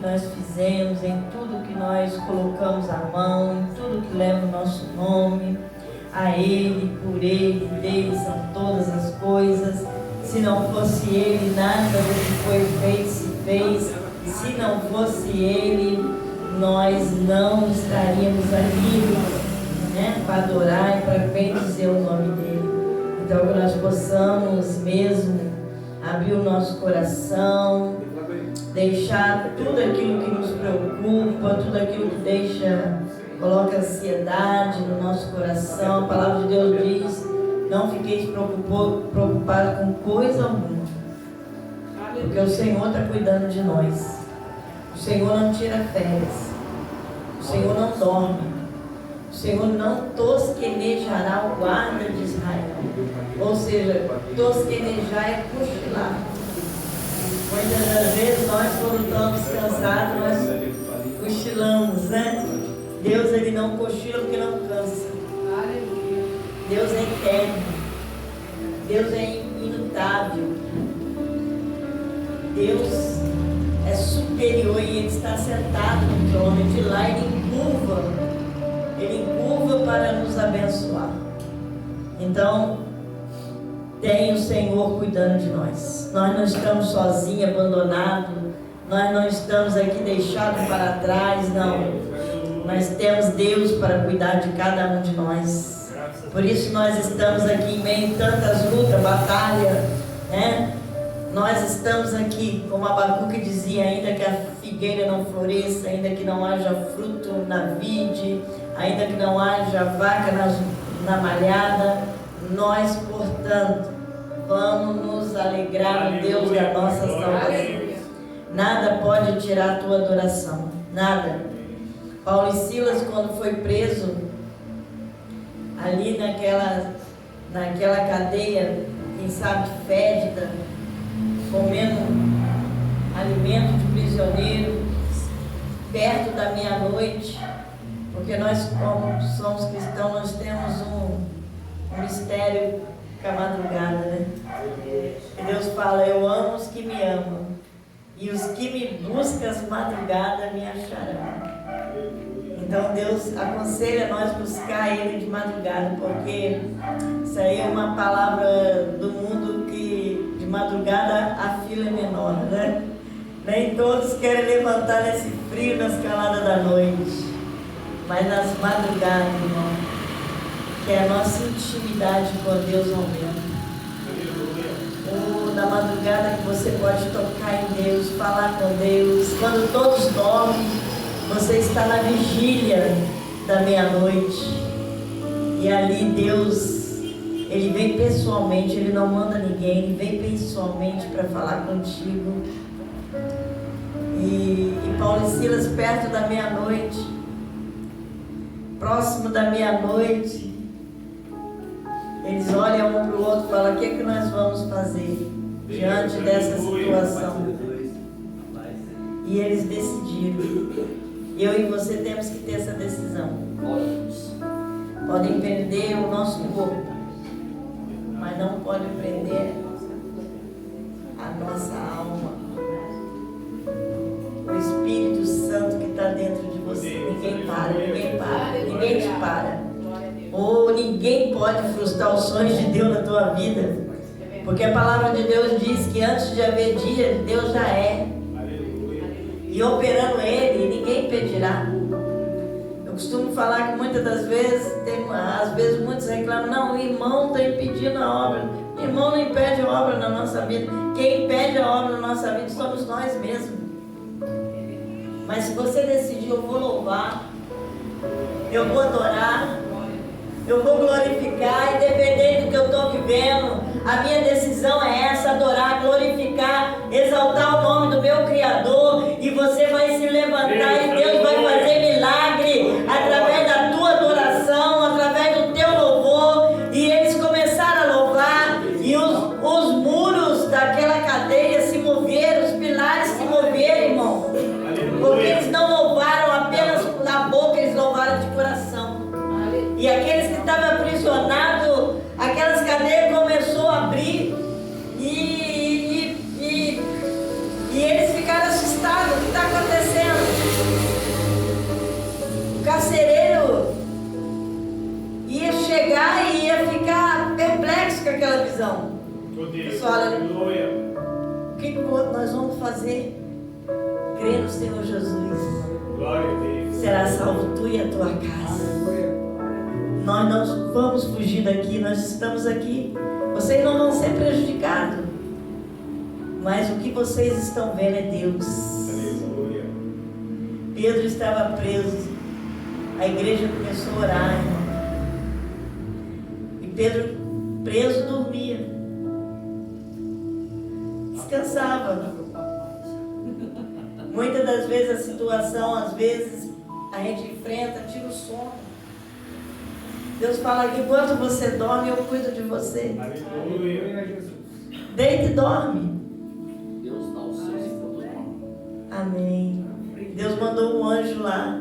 que nós fizemos, em tudo que nós colocamos a mão, em tudo que leva o nosso nome. A Ele, por Ele, dele são todas as coisas. Se não fosse Ele, nada do que foi feito se fez. Se não fosse Ele, nós não estaríamos ali, né, para adorar e para bendizer o nome dEle. Então, que nós possamos mesmo abrir o nosso coração, deixar tudo aquilo que nos preocupa, tudo aquilo que coloca ansiedade no nosso coração. A palavra de Deus diz: não fiqueis preocupados com coisa alguma, porque o Senhor está cuidando de nós. O Senhor não tira férias, o Senhor não dorme, o Senhor não tosquenejará o guarda de Israel. Ou seja, tosquenejar é cochilar. Muitas das vezes nós, quando estamos cansados, nós cochilamos, né? Deus, Ele não cochila porque não cansa. Deus é eterno. Deus é imutável. Deus é superior e Ele está sentado no trono. De lá Ele encurva para nos abençoar. Então, tem o Senhor cuidando de nós. Nós não estamos sozinhos, abandonados. Nós não estamos aqui deixados para trás, não. Nós temos Deus para cuidar de cada um de nós. Por isso nós estamos aqui em meio a tantas lutas, batalhas, né? Nós estamos aqui, como Abacuque dizia, ainda que a figueira não floresça, ainda que não haja fruto na vide, ainda que não haja vaca na malhada, nós, portanto, vamos nos alegrar no Deus da nossa salvação. Nada pode tirar a tua adoração, nada. Paulo e Silas, quando foi preso, ali naquela cadeia, quem sabe fétida, comendo alimento de prisioneiro, perto da meia-noite, porque nós, como somos cristãos, nós temos um mistério com a madrugada, né? E Deus fala: eu amo os que me amam, e os que me buscam às madrugadas me acharão. Então Deus aconselha nós buscar Ele de madrugada, porque isso aí é uma palavra do mundo que de madrugada a fila é menor, né? Nem todos querem levantar nesse frio nas caladas da noite, mas nas madrugadas, irmão, que é a nossa intimidade com Deus aumenta. Ou na madrugada que você pode tocar em Deus, falar com Deus. Quando todos dormem, você está na vigília da meia-noite. E ali Deus, Ele vem pessoalmente, Ele não manda ninguém, Ele vem pessoalmente para falar contigo. E Paulo e Silas, perto da meia-noite, próximo da meia-noite, eles olham um para o outro e falam: o que é que nós vamos fazer diante dessa situação? E eles decidiram. Eu e você temos que ter essa decisão. Podem prender o nosso corpo, mas não podem prender a nossa alma. O Espírito Santo que está dentro de você. Ninguém te para. Ou ninguém pode frustrar os sonhos de Deus na tua vida, porque a palavra de Deus diz que antes de haver dia, Deus já é. E operando Ele, ninguém impedirá. Eu costumo falar que muitas das vezes, às vezes muitos reclamam: não, o irmão está impedindo a obra. O irmão não impede a obra na nossa vida. Quem impede a obra na nossa vida somos nós mesmos. Mas se você decidir: eu vou louvar, eu vou adorar, eu vou glorificar, independente do que eu estou vivendo, a minha decisão é essa: adorar, glorificar, exaltar o nome do meu Criador. E você vai se levantar e Deus vai fazer milagre através da tua adoração, através do teu louvor. E eles começaram a louvar, e os muros daquela cadeia se moveram, os pilares se moveram, irmão. Porque eles não louvaram apenas na boca, eles louvaram de coração. E aqueles que estavam aprisionados, aquelas cadeias começou a abrir, e eles ficaram assustados. O que está acontecendo? fala, o que nós vamos fazer? Crê no Senhor Jesus. Será salvo tu e a tua casa. Nós não vamos fugir daqui, nós estamos aqui. Vocês não vão ser prejudicados. Mas o que vocês estão vendo é Deus. Pedro estava preso. A igreja começou a orar, irmão. E Pedro, preso, dormia. Descansava. Muitas das vezes a situação, às vezes, a gente enfrenta, tira o sono. Deus fala que enquanto você dorme, eu cuido de você. Deita e dorme. Deus dá o seu. Amém. Deus mandou um anjo lá.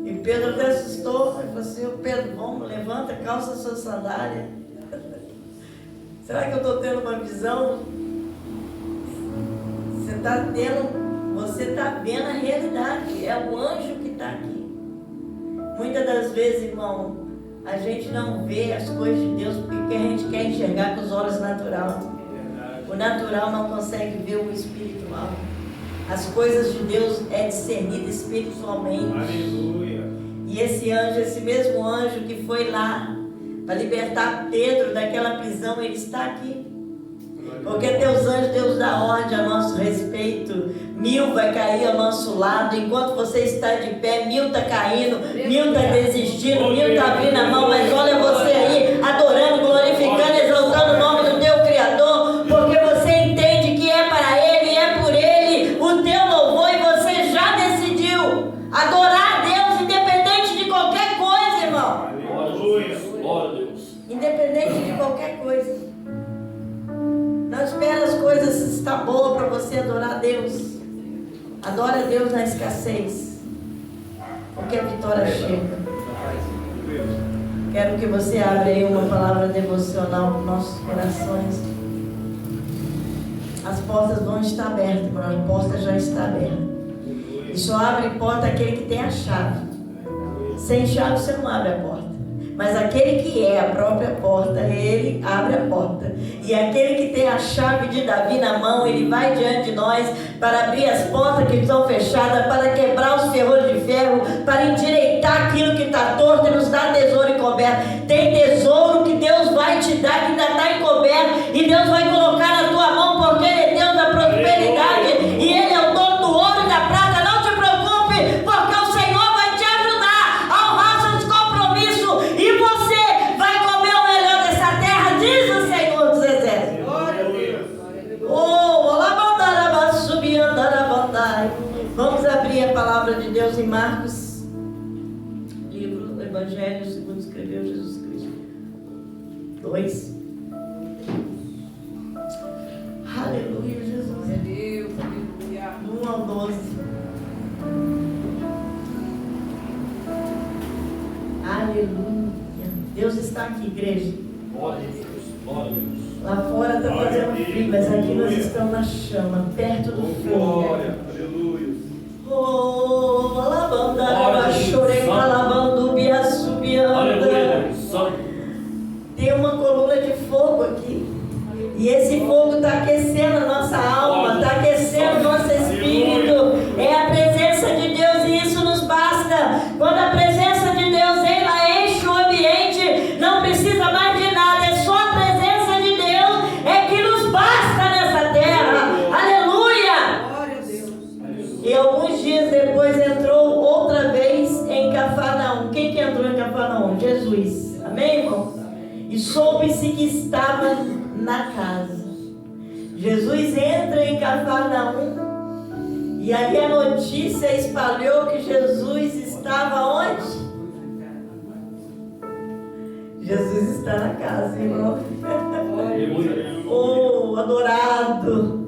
E Pedro até assustou. Ele falou assim: Pedro, vamos, levanta, calça sua sandália. Será que eu estou tendo uma visão? Você está vendo a realidade. É o anjo que está aqui. Muitas das vezes, irmão, a gente não vê as coisas de Deus porque a gente quer enxergar com os olhos naturais. O natural não consegue ver o espiritual. As coisas de Deus é discernido espiritualmente. Aleluia. E esse anjo, esse mesmo anjo que foi lá para libertar Pedro daquela prisão, ele está aqui. Porque teus anjos, Deus dá ordem a nosso respeito. 1000 vai cair ao nosso lado. Enquanto você está de pé, 1000 está caindo, 1000 está desistindo, 1000 está abrindo a mão. Mas olha você aí, adorando, glorificando, exaltando o nome do teu Criador. Porque você entende que é para Ele, é por Ele o teu louvor. E você já decidiu adorar a Deus, independente de qualquer coisa, irmão. Aleluia. Independente de qualquer coisa. Não espera as coisas estar boas para você adorar a Deus. Adora a Deus na escassez, porque a vitória chega. Quero que você abra aí uma palavra devocional para nossos corações. As portas vão estar abertas, irmão. A porta já está aberta. E só abre porta aquele que tem a chave. Sem chave você não abre a porta. Mas aquele que é a própria porta, ele abre a porta. E aquele que tem a chave de Davi na mão, ele vai diante de nós para abrir as portas que estão fechadas, para quebrar os ferrolhos de ferro, para endireitar aquilo que está torto e nos dar tesouro encoberto. Tem tesouro que Deus vai te dar, que ainda está encoberto, e Deus vai colocar na tua mão, porque Ele é Deus da prosperidade, e Ele é o dono do ouro e da prata. Não te preocupe, porque o Senhor vai te ajudar a honrar seus compromissos, e você vai comer o melhor dessa terra, diz o Senhor dos Exércitos. Vamos abrir a palavra de Deus em Marcos, livro do Evangelho segundo escreveu Jesus Cristo, 2. Aleluia, Jesus. É Deus, aleluia. 1 ao 12. Aleluia. Deus está aqui, igreja. Glória a Deus. Glória a Deus. Lá fora está fazendo frio, mas aqui nós estamos na chama, perto do fogo. Glória. Aleluia. Oh, alabandara, chorei, alabando, biasubianda. Aleluia. Santo. Tem uma coluna de fogo aqui. E esse fogo está aquecendo a nossa alma, está aquecendo o nosso espírito. É a presença de Deus e isso nos basta. Quando a presença de Deus ela enche o ambiente, não precisa mais de nada. É só a presença de Deus é que nos basta nessa terra. Aleluia! Glória a Deus. E alguns dias depois entrou outra vez em Cafarnaum. Quem que entrou em Cafarnaum? Jesus. Amém, irmão? E soube-se que estava na casa. Jesus entra em Cafarnaum e ali a notícia espalhou que Jesus estava onde? Jesus está na casa, irmão. Oh, adorado.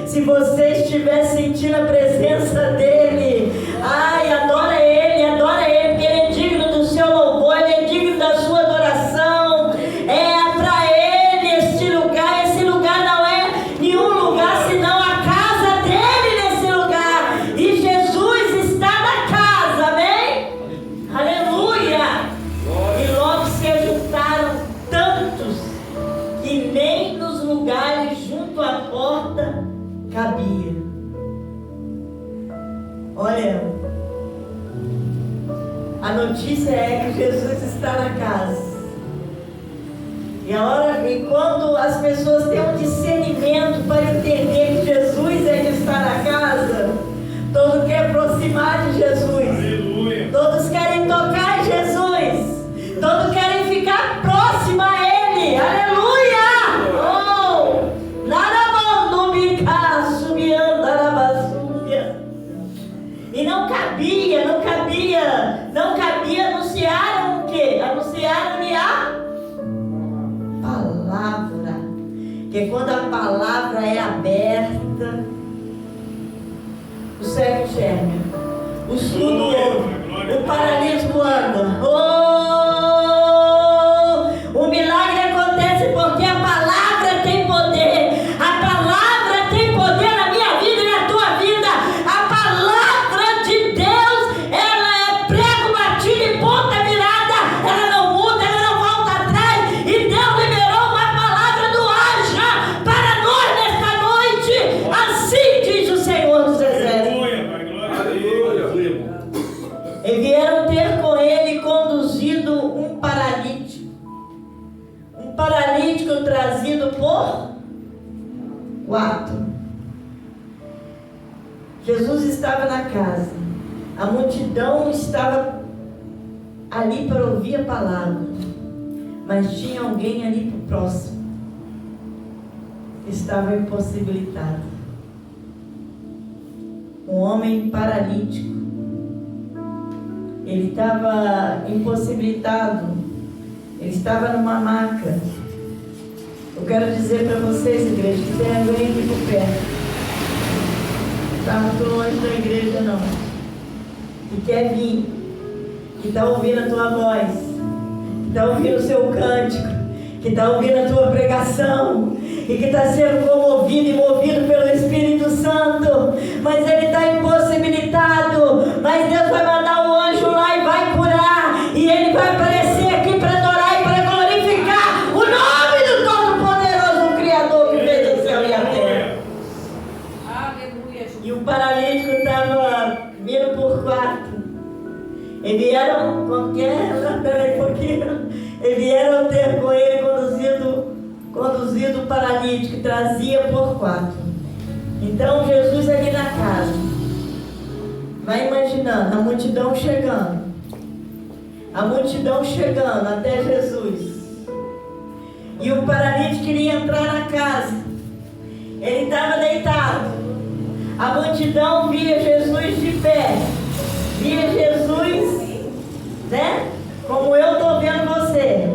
Se você estiver sentindo a presença dele, ai, adora ele, porque ele é digno do seu louvor, ele é digno da sua adoração. É para ele este lugar. Esse lugar não é nenhum lugar senão a casa dele nesse lugar. E Jesus está na casa, amém? Aleluia! E logo seja o Olha, a notícia é que Jesus está na casa. E quando as pessoas têm um discernimento para entender que Jesus é que está na casa, todos querem aproximar de Jesus. Aleluia. Todos querem tocar em Jesus. Todos querem ficar próximo a Ele. Aleluia! Oh! Narabandubica, subianda, arabasúbia. E não cabia anunciar o quê? Anunciar-lhe a palavra. Porque quando a palavra é aberta, o cego enxerga, o surdo ouve, o paralítico anda. Oh, o milagre acontece porque a palavra tem poder. A palavra tem poder na minha vida e na tua vida. A palavra de Deus, ela é prego batido e ponta virada. Ela não muda, ela não volta atrás. E Deus liberou uma palavra do haja para nós nesta noite. Assim diz o Senhor dos Exércitos. E vieram ter com ele conduzido um paralítico. Um paralítico trazido por 4. Jesus estava na casa. A multidão estava ali para ouvir a palavra. Mas tinha alguém ali por próximo que estava impossibilitado. Um homem paralítico. Ele estava impossibilitado. Ele estava numa maca. Eu quero dizer para vocês, igreja, que tem alguém aqui por perto. Não está muito longe da igreja, não. Que quer vir. Que está ouvindo a tua voz. Que está ouvindo o seu cântico. Que está ouvindo a tua pregação. E que está sendo comovido e movido pelo Espírito Santo. Mas ele está impossibilitado. Mas Deus vai mandar um anjo lá e vai curar. E ele vai aparecer aqui para adorar e para glorificar o nome do Todo-Poderoso, o Criador que fez o céu e a terra. Aleluia. E o paralítico estava vindo por 4. E vieram, peraí um pouquinho. E vieram ter com ele conduzido o paralítico, trazia por 4. Então Jesus aqui na casa, vai imaginando a multidão chegando. A multidão chegando até Jesus. E o paralítico queria entrar na casa. Ele estava deitado. A multidão via Jesus de pé. Via Jesus, né? Como eu estou vendo você.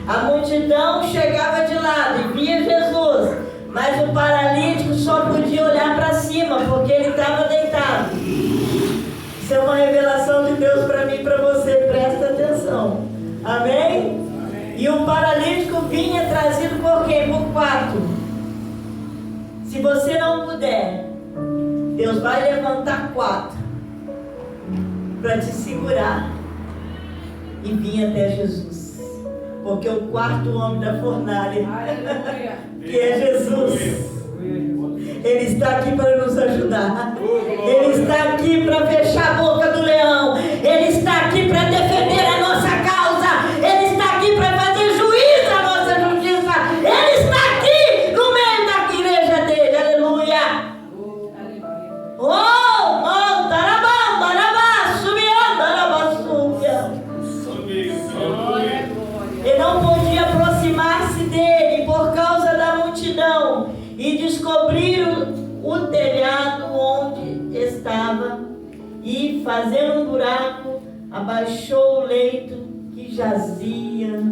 A multidão chegava de lado e via Jesus. Mas o paralítico só podia olhar para cima, porque ele estava deitado. Isso é uma revelação de Deus para mim e para você. Presta atenção. Amém? E o paralítico vinha trazido por quê? Por 4. Se você não puder, Deus vai levantar 4 para te segurar e vir até Jesus. Porque o 4º homem da fornalha, que é Jesus, Ele está aqui para nos ajudar. Ele está aqui para fechar a boca do leão. Ele está aqui para defender a nossa causa. Ele está aqui para fazer juízo à nossa justiça. Ele está aqui no meio da igreja dele. Aleluia. Oh, manda, arabamba, arabá, subianda, arabassúbia. Ele não podia aproximar-se dele por causa da multidão e descobrir o telhado onde estava e, fazendo um buraco, abaixou o leito que jazia.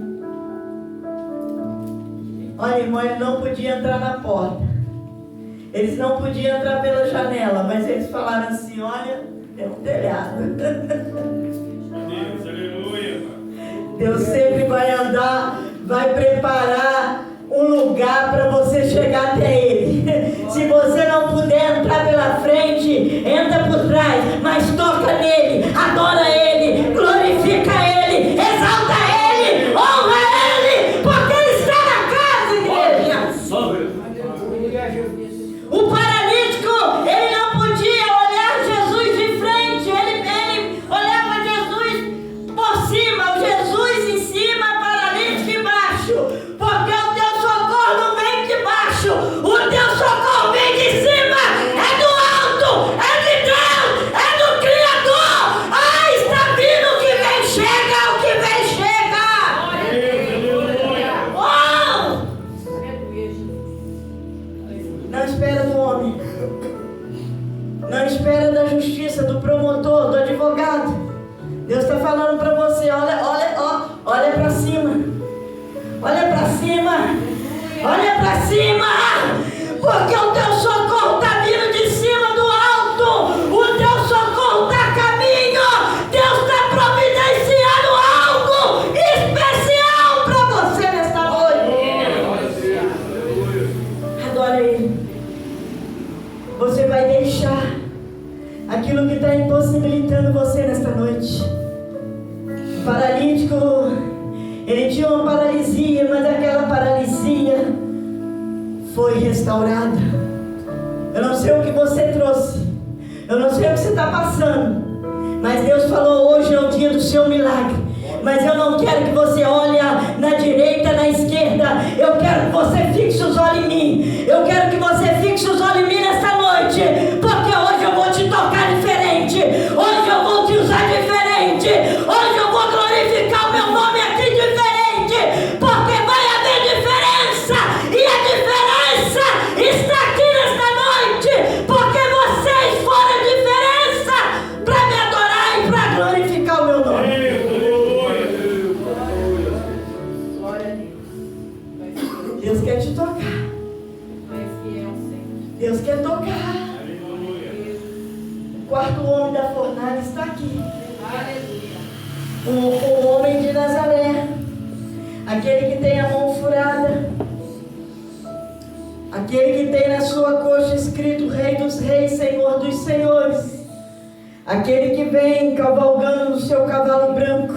Olha, irmão, ele não podia entrar na porta. Eles não podiam entrar pela janela, mas eles falaram assim: olha, tem um telhado. Deus, aleluia. Deus sempre vai andar, vai preparar um lugar para você chegar até Ele. Se você não puder entrar pela frente, entra por trás, mas toca nele, adora Ele, glorifica Ele, exalta Ele, honra Ele, porque Ele está na casa, igreja. O paralítico, ele não podia olhar Jesus de frente. espera do homem. Não espera da justiça, do promotor, do advogado. Deus está falando para você, olha para cima. Olha para cima. Olha para cima. Porque o teu socorro está vindo de cima do alto. O teu socorro está a caminho. Deus está providenciando algo especial para você nesta noite. Adore Ele. Você vai deixar aquilo que está impossibilitando você nesta noite. O paralítico, ele tinha uma paralisia, mas aquela paralisia foi restaurada. Eu não sei o que você trouxe, eu não sei o que você está passando, mas Deus falou: hoje é o dia do seu milagre. Mas eu não quero que você olhe na direita, na esquerda. Eu quero que você fixe os olhos em mim. Eu quero que você fixe os olhos em mim nesta noite, porque hoje eu vou te tocar diferente. Hoje eu vou te usar diferente. Hoje eu vou glorificar o meu nome aqui diferente, porque vai haver diferença. E a diferença está aqui nesta noite, porque vocês foram a diferença para me adorar e para glorificar o meu nome. Deus quer te tocar. Deus quer tocar. O quarto homem da fornalha está aqui. O homem de Nazaré, aquele que tem a mão furada, aquele que tem na sua coxa escrito Rei dos Reis, Senhor dos Senhores, aquele que vem cavalgando no seu cavalo branco.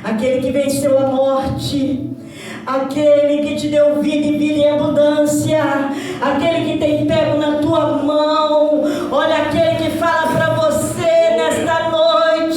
Aquele que venceu a morte, aquele que te deu vida e vida em abundância, aquele que tem pego na tua mão. Olha, aquele que fala para você nesta noite: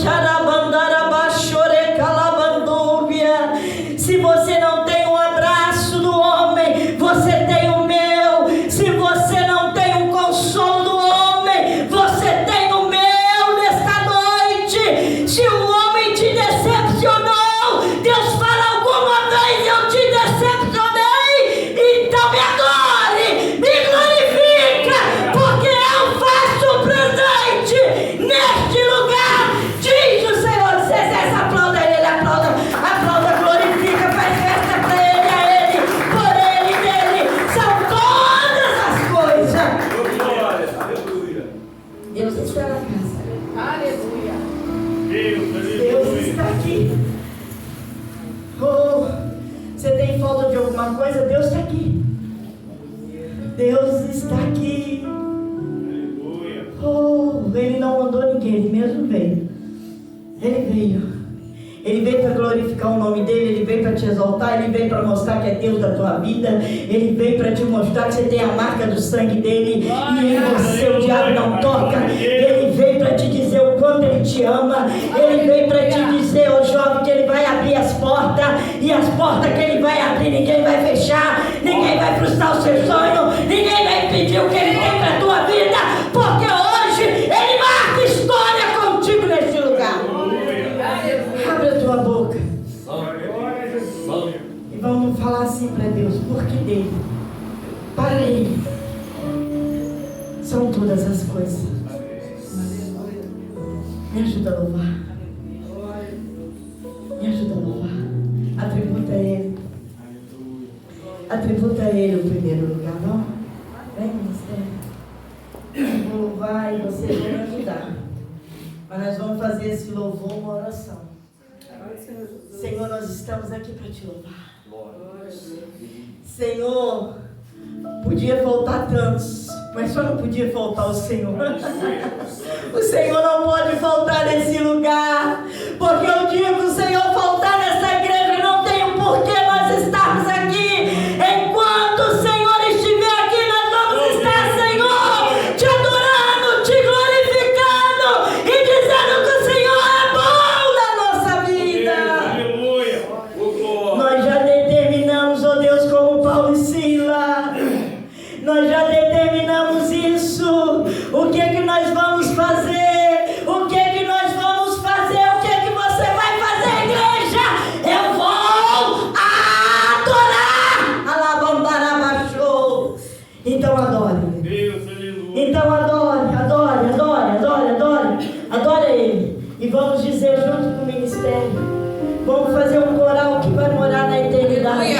se você não tem um abraço do homem, você tem o meu. Se você não tem um consolo do homem, você tem o meu nesta noite. Se o homem te decepcionou, Deus fala: alguma vez eu te decepcionei, então me adore, me glorifica, porque eu faço presente neste lugar, diz o Senhor. Você aplauda Ele, aplauda, glorifica, faz festa para Ele, a Ele, por Ele, dele, são todas as coisas. Deus está na casa. Aleluia. Deus está aqui. Oh, você tem falta de alguma coisa? Deus está aqui. Deus está aqui. Oh, Ele não mandou ninguém, Ele mesmo veio. Ele veio. Ele veio para glorificar o nome dEle. Ele veio para te exaltar. Ele veio para mostrar que é Deus da tua vida. Ele veio para te mostrar que você tem a marca do sangue dEle, e em você o diabo não toca. Ele veio para te dizer o quanto Ele te ama. Ele veio para te dizer, ô jovem, que Ele vai abrir as portas, e as portas que Ele vai abrir, ninguém vai fechar, ninguém vai frustrar o seu sonho, ninguém vai impedir o que Ele tem para a tua vida, porque hoje Ele marca história contigo nesse lugar. Abre a tua boca e vamos falar assim para Deus: porque dele, para Ele são todas as coisas. Me ajuda a louvar. Me ajuda a louvar. Atributa a Ele. Atributa a Ele o primeiro lugar, não? Vem, ministério. Eu vou louvar e vocês vão me ajudar. Mas nós vamos fazer esse louvor uma oração. Senhor, nós estamos aqui para te louvar. Senhor, podia faltar tantos, mas só não podia faltar o Senhor. O Senhor não pode faltar nesse lugar, porque o dia que o Senhor faltar nessa igreja, não tem um porquê nós estarmos aqui. Enquanto o Senhor estiver aqui, nós vamos estar, Senhor, te adorando, te glorificando e dizendo que o Senhor é bom na nossa vida. Nós já determinamos, ó Deus, como Paulo e Sila. Nós já determinamos isso. O que é que nós vamos fazer? O que é que nós vamos fazer? O que Vamos fazer um coral que vai morar na eternidade.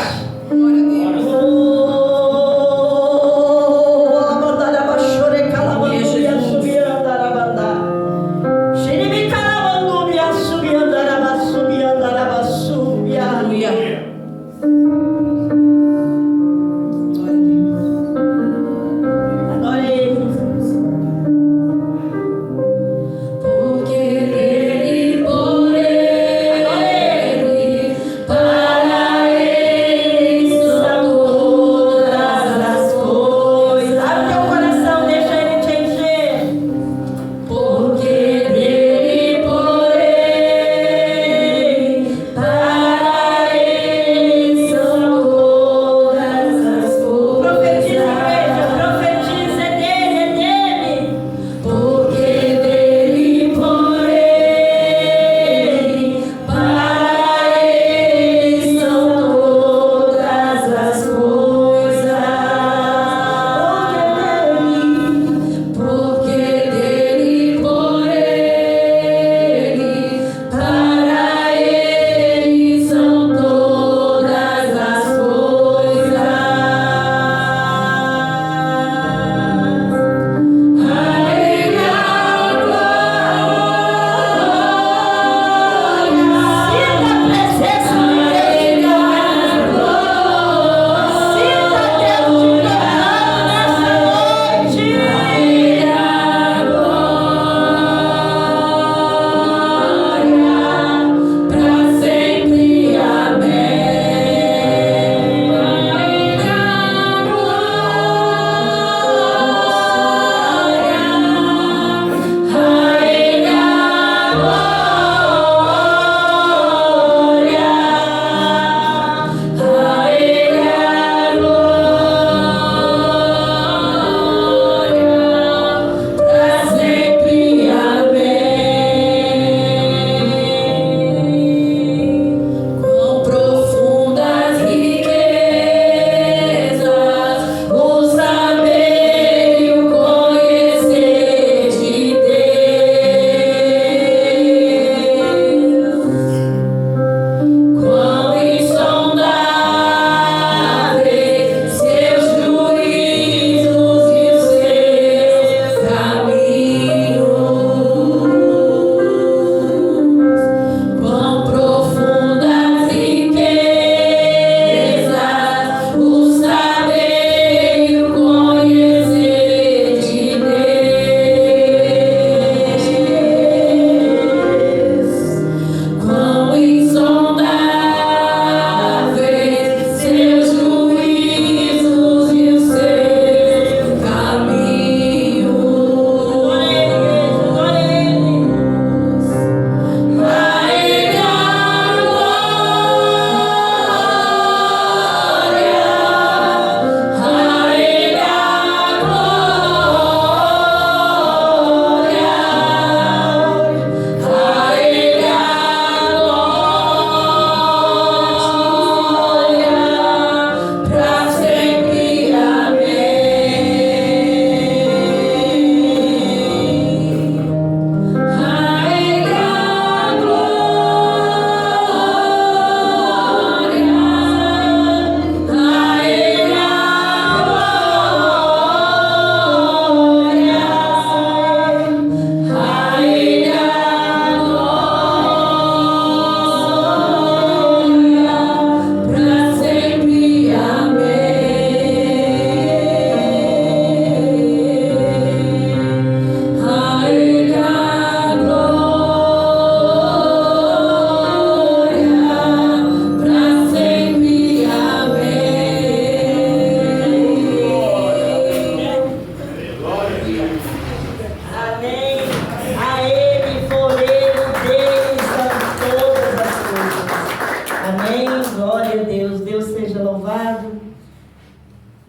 Glória a Deus.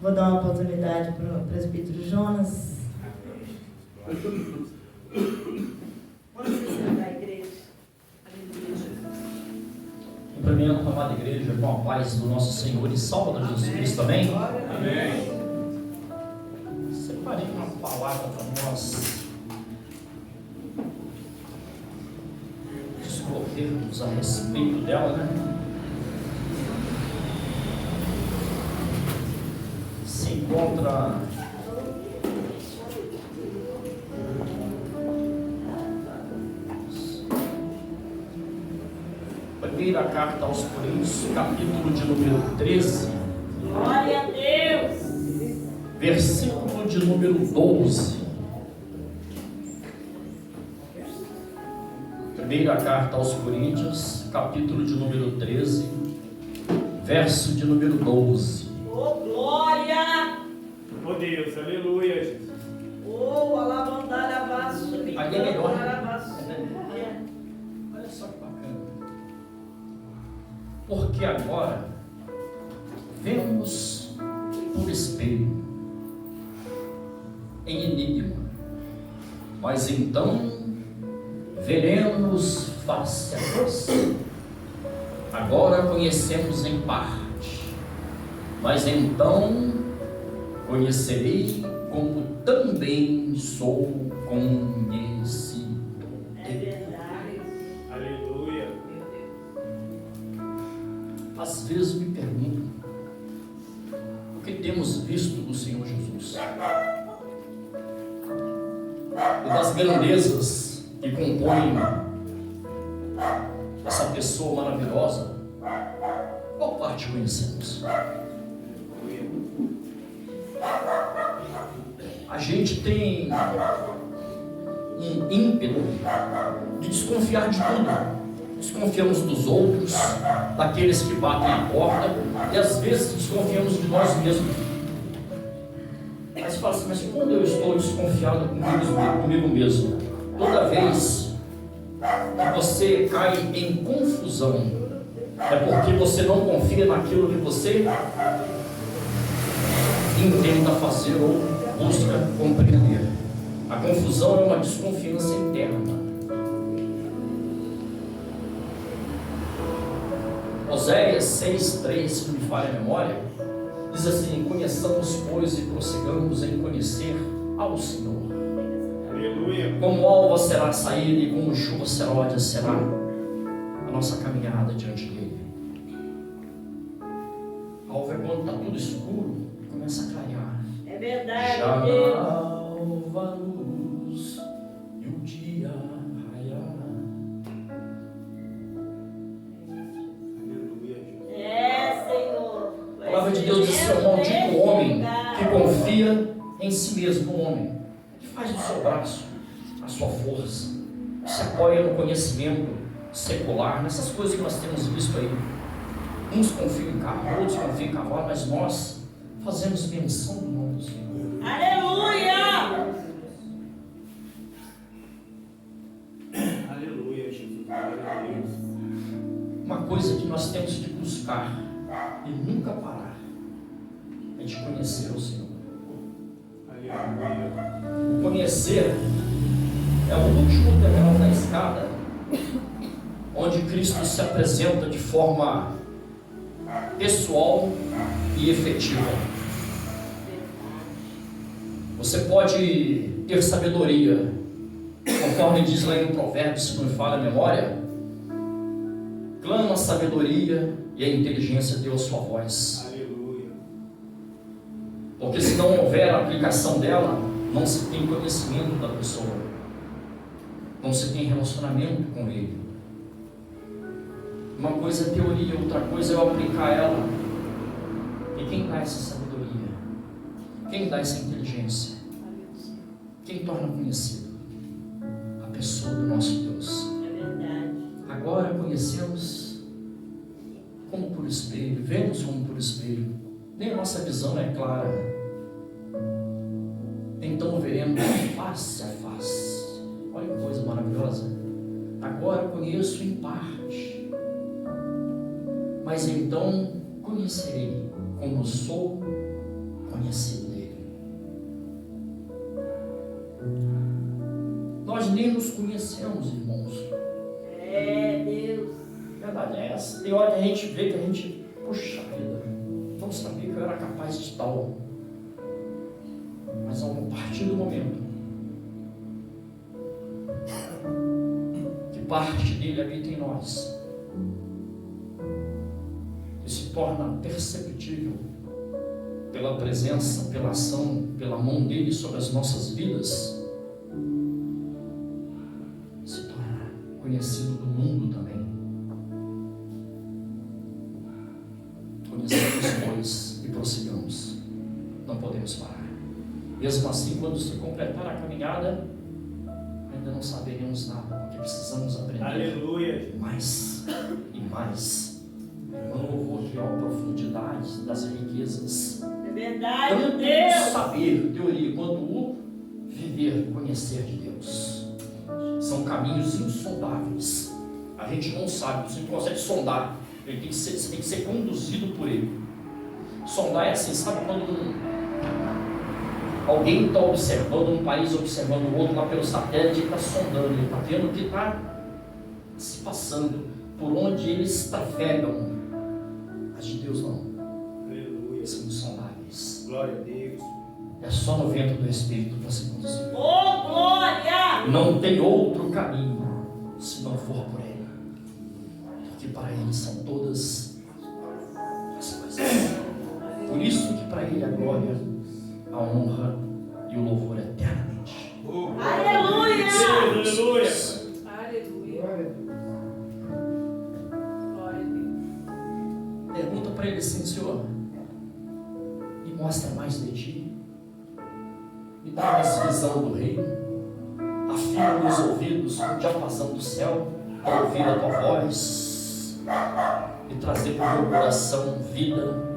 Vou dar uma oportunidade para o presbítero Jonas. Onde você está, igreja? Cumprimento a amada igreja com a paz do nosso Senhor e Salvador Jesus Cristo, amém? Amém. Separei uma palavra para nós discorrermos textos a respeito dela, né? Se encontra primeira carta aos Coríntios, capítulo de número 13. Glória a Deus. Versículo de número 12. Primeira carta aos Coríntios, capítulo de número 13, verso de número 12. Oh, glória! Oh Deus, aleluia, Jesus. Oh, alabandar abaixo. Aí é melhor. É. Olha só que bacana. Porque agora vemos por espelho, em enigma, mas então veremos face a face. Agora conhecemos em parte, mas então conhecerei como também sou conhecido. É verdade. Aleluia. Às vezes me pergunto o que temos visto do Senhor Jesus e das grandezas que compõem essa pessoa maravilhosa. Qual parte conhecemos? A gente tem um ímpeto de desconfiar de tudo. Desconfiamos dos outros, daqueles que batem a porta, e às vezes desconfiamos de nós mesmos. Mas fala assim, mas quando eu estou desconfiado comigo mesmo? Toda vez que você cai em confusão, é porque você não confia naquilo que você intenta fazer ou busca compreender. A confusão é uma desconfiança interna. Oséias 6,3, se me falha a memória, diz assim: conheçamos, pois, e prossigamos em conhecer ao Senhor. Aleluia. Como alva será a saída e como chuva será será a nossa caminhada diante dele. A alva é quando está tudo escuro, começa a clarear. É verdade, Já Deus. alva a luz e o dia raiará. Aleluia, Jesus. É, Senhor. A palavra de Deus diz que é um maldito homem que confia em si mesmo, um homem que faz do seu braço a sua força, que se apoia no conhecimento secular, nessas coisas que nós temos visto aí. Uns confiam em carro, outros confiam em cavalo, mas nós fazemos menção do nome do Senhor. Aleluia! Aleluia, Jesus. Glória a Deus. Uma coisa que nós temos que buscar e nunca parar é de conhecer o Senhor. Aleluia. O conhecer é o último degrau da escada, onde Cristo se apresenta de forma pessoal e efetiva. Você pode ter sabedoria, conforme diz lá em Provérbios, se não me falha a memória: clama a sabedoria e a inteligência deu a sua voz. Aleluia. Porque se não houver a aplicação dela, não se tem conhecimento da pessoa, não se tem relacionamento com ele. Uma coisa é teoria, outra coisa é eu aplicar ela. E quem dá essa sabedoria? Quem dá essa inteligência? Quem torna conhecido? A pessoa do nosso Deus. É verdade. Agora conhecemos como por espelho, vemos como por espelho, nem a nossa visão é clara. Então veremos face a face. Olha que coisa maravilhosa. Agora conheço em parte, mas então conhecerei como sou conhecido dele. Nós nem nos conhecemos, irmãos. É, Deus. Verdade é essa. Tem hora que a gente vê que a gente, puxa vida, não sabia que eu era capaz de tal. Mas a partir do momento que parte dele habita em nós, que se torna perceptível pela presença, pela ação, pela mão dele sobre as nossas vidas, se torna conhecido do mundo também. Conhecemos, pois, e prossigamos. Não podemos parar. Mesmo assim, quando se completar a caminhada, ainda não saberemos nada, porque precisamos aprender. Aleluia. Mais e mais. Irmão, eu vou ver a profundidade das riquezas. É verdade, Tanto o Deus. saber, teoria, quanto o viver, conhecer de Deus. São caminhos insondáveis. A gente não sabe, você não consegue sondar. Você tem que ser conduzido por ele. Sondar é assim, sabe quando alguém está observando um país, observando o outro lá pelo satélite, ele está sondando, ele está vendo o que está se passando, por onde eles trafegam. Mas de Deus não. Aleluia. São insondáveis. Glória a Deus. É só no vento do Espírito para se conduzir. Oh, glória! Não tem outro caminho se não for por Ele. Porque para Ele são todas as coisas. Por isso que para Ele a glória, a honra e o louvor eternamente. Aleluia! Aleluia. Aleluia. Glória a Deus. Pergunta para Ele assim: Senhor, me mostra mais de Ti. Me dá mais visão do reino. Afina meus ouvidos com o diapasão do céu para ouvir a Tua voz e trazer para o meu coração vida.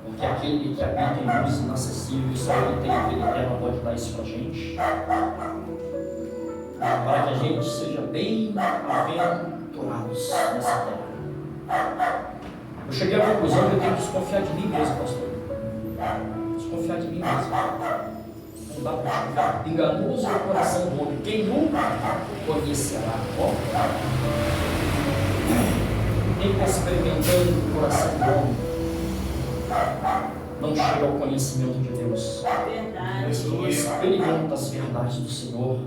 Porque aquele que habita em luz inacessível, só Ele tem a vida eterna, pode dar isso para a gente. Para que a gente seja bem-aventurados nessa terra. Eu cheguei à conclusão que eu tenho que desconfiar de mim mesmo, pastor. Desconfiar de mim mesmo. Não dá para desconfiar. Enganoso é o coração do homem. Quem nunca conhecerá? Quem está experimentando o coração do homem não chega ao conhecimento de Deus. Verdade. Mas quem experimenta as verdades do Senhor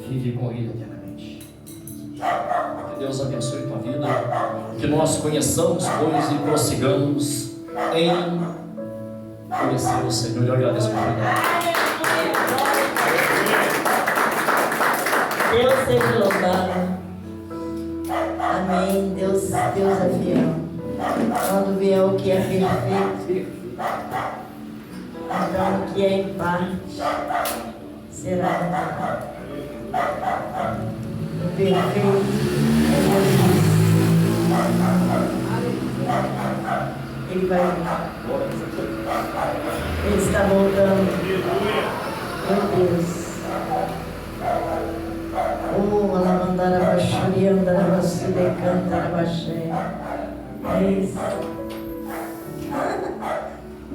vive com Ele eternamente. Que Deus abençoe tua vida. Que nós conheçamos, pois, e prossigamos em conhecer o Senhor. Eu agradeço por vida. Deus seja louvado. Amém. Deus é fiel. Quando vier o que é perfeito, então o que é em parte será o perfeito é Jesus. Ele vai vir. Ele está voltando. Meu Deus. Oh, Alamandara Bachuri, Andara Basude, Cantara Baché. É isso.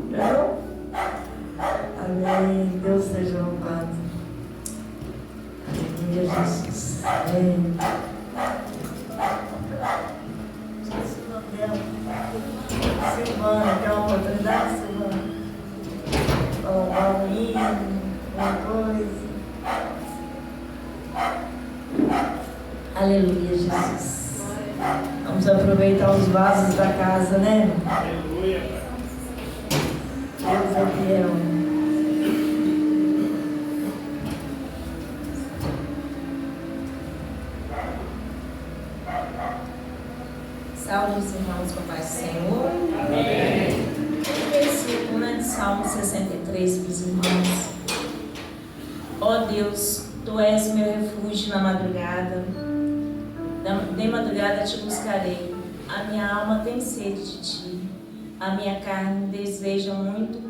Não? Amém. Deus seja louvado. Aleluia, Jesus. Amém. Esqueci o nome dela. Silvana, quer uma oportunidade, Silvana? Falar um hino, uma coisa. Aleluia, Jesus. Vamos aproveitar os vasos da casa, né? Aleluia. Deus é fiel. Salve os irmãos com a paz do Senhor. Amém. O versículo, né, de Salmo 63 para os irmãos. Ó Deus, Tu és o meu refúgio na madrugada. De madrugada te buscarei. A minha alma tem sede de Ti. A minha carne deseja muito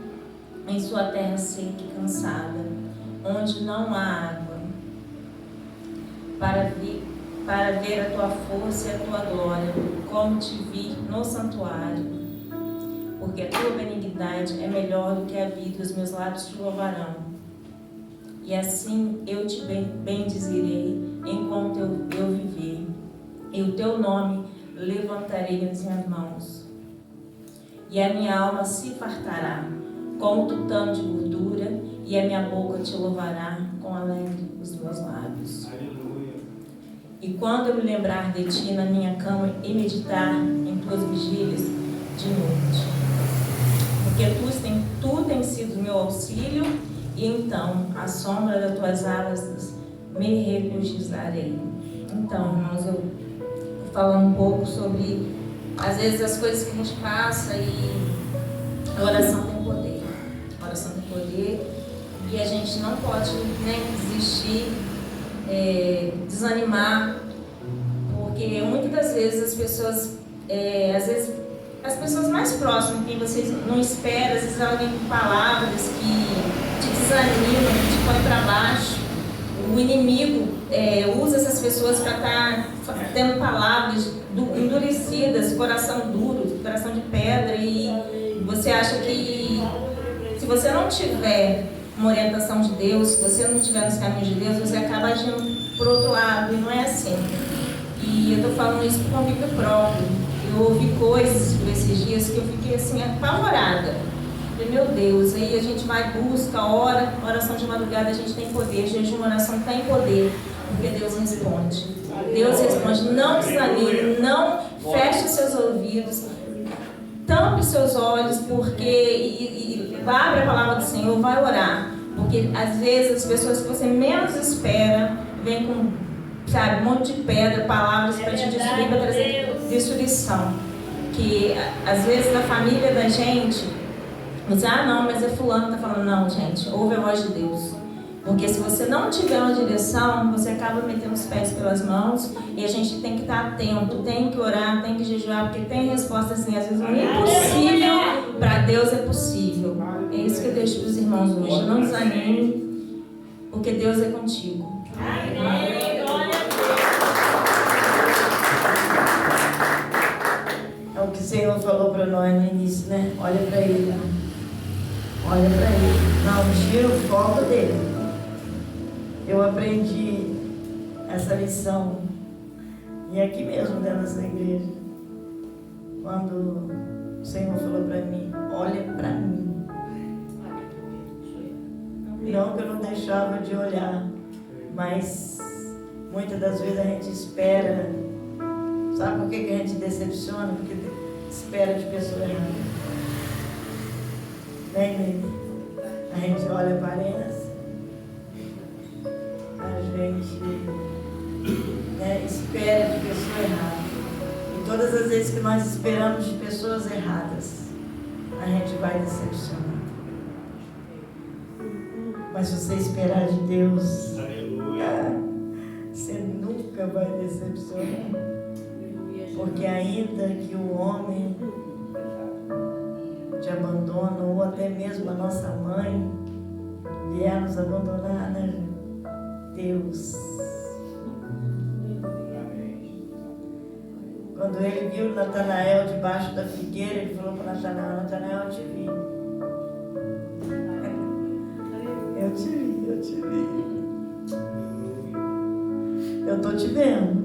em sua terra seca e cansada, onde não há água, para ver a Tua força e a Tua glória, como te vi no santuário. Porque a Tua benignidade é melhor do que a vida, os meus lábios te louvarão. E assim eu te bendizirei enquanto eu viver, e o Teu nome levantarei nas minhas mãos. E a minha alma se fartará com um tutano de gordura, e a minha boca te louvará com alegre os meus lábios. Aleluia. E quando eu me lembrar de ti na minha cama e meditar em tuas vigílias de noite. Porque tu tens sido meu auxílio, e então a sombra das tuas asas me regozijarei. Então, irmãos, eu vou falar um pouco sobre, às vezes, as coisas que a gente passa, e a oração tem poder. A oração tem poder, e a gente não pode nem desistir, desanimar, porque muitas das vezes as pessoas, as pessoas mais próximas, que vocês não esperam, às vezes elas vêm com palavras que te desanimam, que te põem para baixo. O inimigo usa essas pessoas para estar tendo palavras endurecidas, coração duro, coração de pedra, e você acha que se você não tiver uma orientação de Deus, se você não estiver nos caminhos de Deus, você acaba agindo por outro lado, e não é assim. E eu estou falando isso por convite próprio. Eu ouvi coisas por esses dias que eu fiquei assim, apavorada. Falei, meu Deus, aí a gente vai, busca, ora, oração de madrugada, a gente tem poder, jejum, oração tem poder, porque Deus responde. Deus responde, não desanime, não feche os seus ouvidos, tampe os seus olhos, porque e abre a palavra do Senhor, vai orar, porque às vezes as pessoas que você menos espera vêm com, sabe, um monte de pedra, palavras para te destruir, para trazer destruição. Que às vezes na família da gente, você, não, mas é fulano que está falando. Não, gente, ouve a voz de Deus. Porque se você não tiver uma direção, você acaba metendo os pés pelas mãos, e a gente tem que estar atento, tem que orar, tem que jejuar, porque tem resposta assim, às vezes o impossível para Deus é possível. É isso que eu deixo para os irmãos hoje. Não desanime, porque Deus é contigo. É o que o Senhor falou para nós no início, né? Olha para Ele. Olha para Ele. Não tira o foco dele. Eu aprendi essa lição, e aqui mesmo dentro dessa igreja, quando o Senhor falou para mim, olha para mim. Não que eu não deixava de olhar, mas muitas das vezes a gente espera. Sabe por que a gente decepciona? Porque espera de pessoa errada. Né? A gente olha a aparência, a gente espera de pessoa errada. E todas as vezes que nós esperamos de pessoas erradas, a gente vai decepcionar. Mas se você esperar de Deus, você nunca vai decepcionar. Porque ainda que o homem te abandone, ou até mesmo a nossa mãe vier nos abandonar, né? Deus. Quando ele viu Natanael debaixo da figueira, ele falou para Natanael, Natanael, eu te vi. Eu te vi. Eu estou te vendo.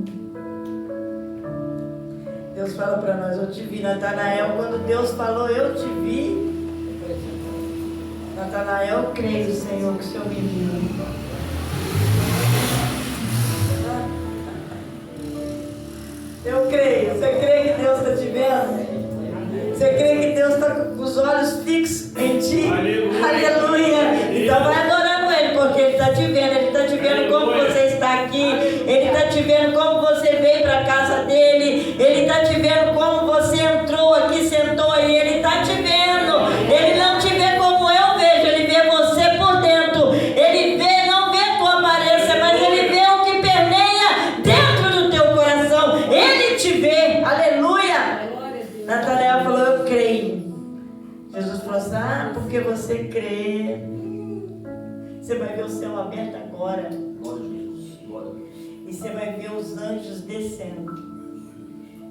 Deus fala para nós, eu te vi, Natanael. Quando Deus falou, eu te vi, Natanael, eu creio, Senhor, que o Senhor me viu. Eu creio. Você crê que Deus está te vendo? Você crê que Deus está com os olhos fixos em ti? Aleluia! Então vai adorando Ele, porque Ele está te vendo. Ele está te vendo como você está aqui. Ele está te vendo como você veio para a casa dele. Ele está te vendo como você entrou aqui, sentou aí. Ele está te vendo. Ele não te vê como eu vejo. Ele vê você por dentro. Ele vê, não vê a tua aparência, mas Ele vê o que permeia dentro do teu coração. Ele te vê. Aleluia! Natanael falou, eu creio. Jesus falou assim, porque você crê, você vai ver o céu aberto agora. Glória a Jesus. Glória a Deus. E você vai ver os anjos descendo.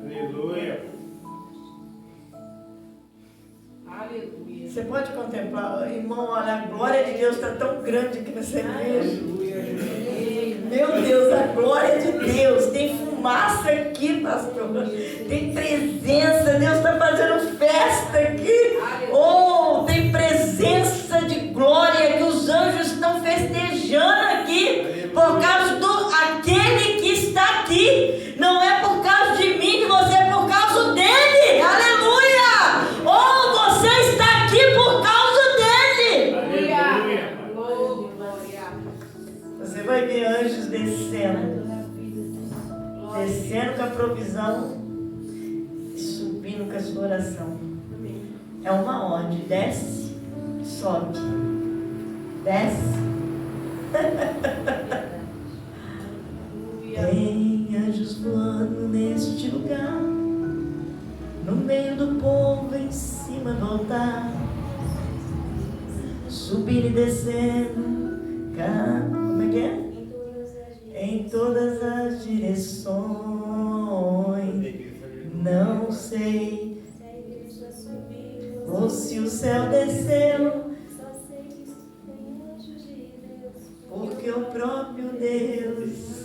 Aleluia. Aleluia. Você pode contemplar, irmão, olha, a glória de Deus está tão grande aqui nessa igreja. Meu Deus, a glória de Deus. Tem fumaça aqui, pastor. Tem presença. Deus está fazendo festa aqui. Oh, tem presença de glória que os anjos estão festejando aqui por causa do aquele que está aqui. a provisão e subindo com a sua oração. É uma ordem, desce, sobe, desce. Tem anjos voando neste lugar, no meio do povo, em cima do altar, subindo e descendo, como é que é? Em todas as direções. Não sei ou se o céu desceu, porque o próprio Deus.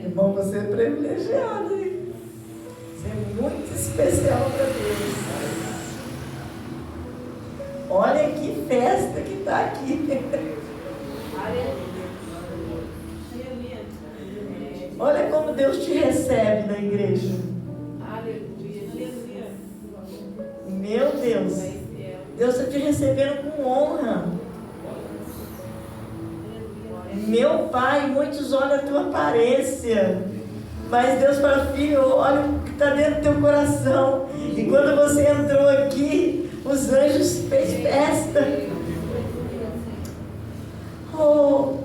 Irmão, você é privilegiado, hein? Você é muito especial para Deus. Olha que festa que está aqui. Olha como Deus te recebe na igreja. Meu Deus. Deus está te recebendo com honra. Meu Pai, muitos olham a tua aparência, mas Deus fala, filho, olha o que está dentro do teu coração. E quando você entrou aqui, os anjos fez festa. Oh,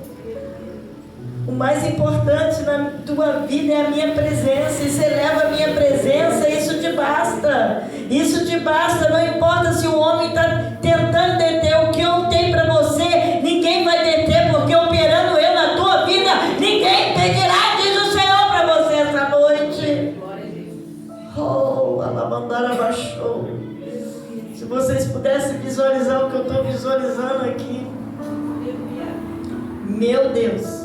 o mais importante na tua vida é a minha presença. E você leva a minha presença, isso te basta. Isso te basta. Não importa se o homem está tentando deter o que eu tenho para você, ninguém vai deter, porque operando eu na tua vida, ninguém impedirá, diz o Senhor para você essa noite. Oh, a lavandara baixou. Se vocês pudessem visualizar o que eu estou visualizando aqui. Meu Deus.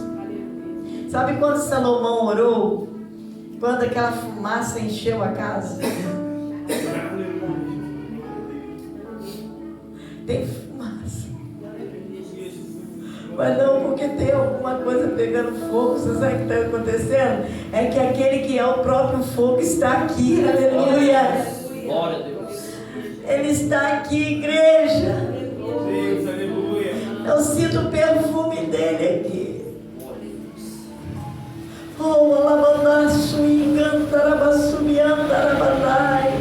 Sabe quando Salomão orou? Quando aquela fumaça encheu a casa? Tem fumaça. Mas não porque tem alguma coisa pegando fogo. Você sabe o que está acontecendo? É que aquele que é o próprio fogo está aqui. Aleluia. Glória a Deus. Ele está aqui, igreja. Deus, aleluia. Eu sinto o perfume dele aqui. Oh, alabandaço e cantarabassubiandarabandai.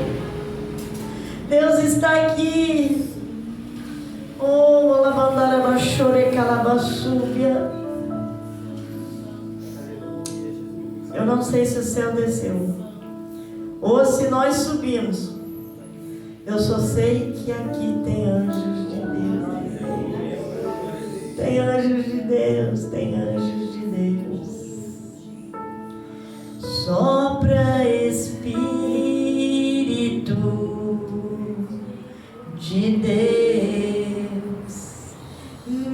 Deus está aqui. Oh, alabandarabachore calabassúbia. Eu não sei se o céu desceu ou se nós subimos. Eu só sei que aqui tem anjos de Deus. Tem anjos de Deus, tem anjos de Deus. Sopra Espírito de Deus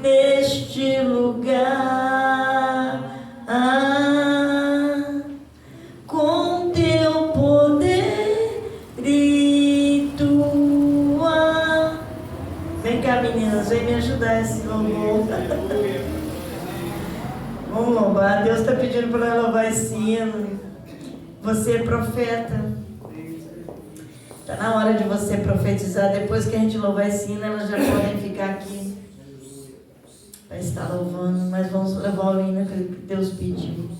neste lugar, com teu poder e tua. Vem cá, meninas, vem me ajudar esse louvor. Vamos louvar. Deus está pedindo para louvar esse hino. Você é profeta. Está na hora de você profetizar. Depois que a gente louvar esse hino, elas já podem ficar aqui para estar louvando. Mas vamos levar o hino que Deus pediu.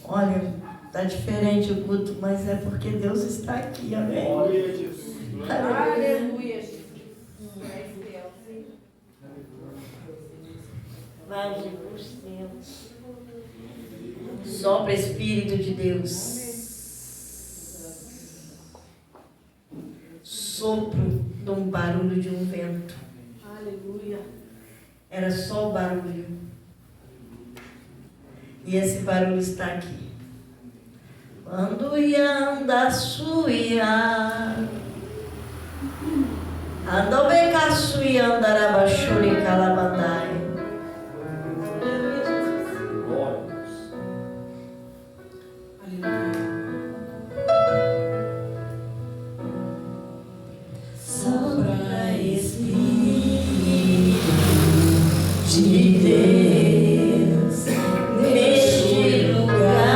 Olha, está diferente o culto, mas é porque Deus está aqui. Amém? Glória a Jesus. Aleluia, Jesus. Vai, Jesus, Deus. Sopra Espírito de Deus. Sopro de um barulho de um vento. Aleluia. Era só o barulho. E esse barulho está aqui. Quando anda suia, anda beca suia, andará baixuri calabandai. Sopra Espírito de Deus neste lugar,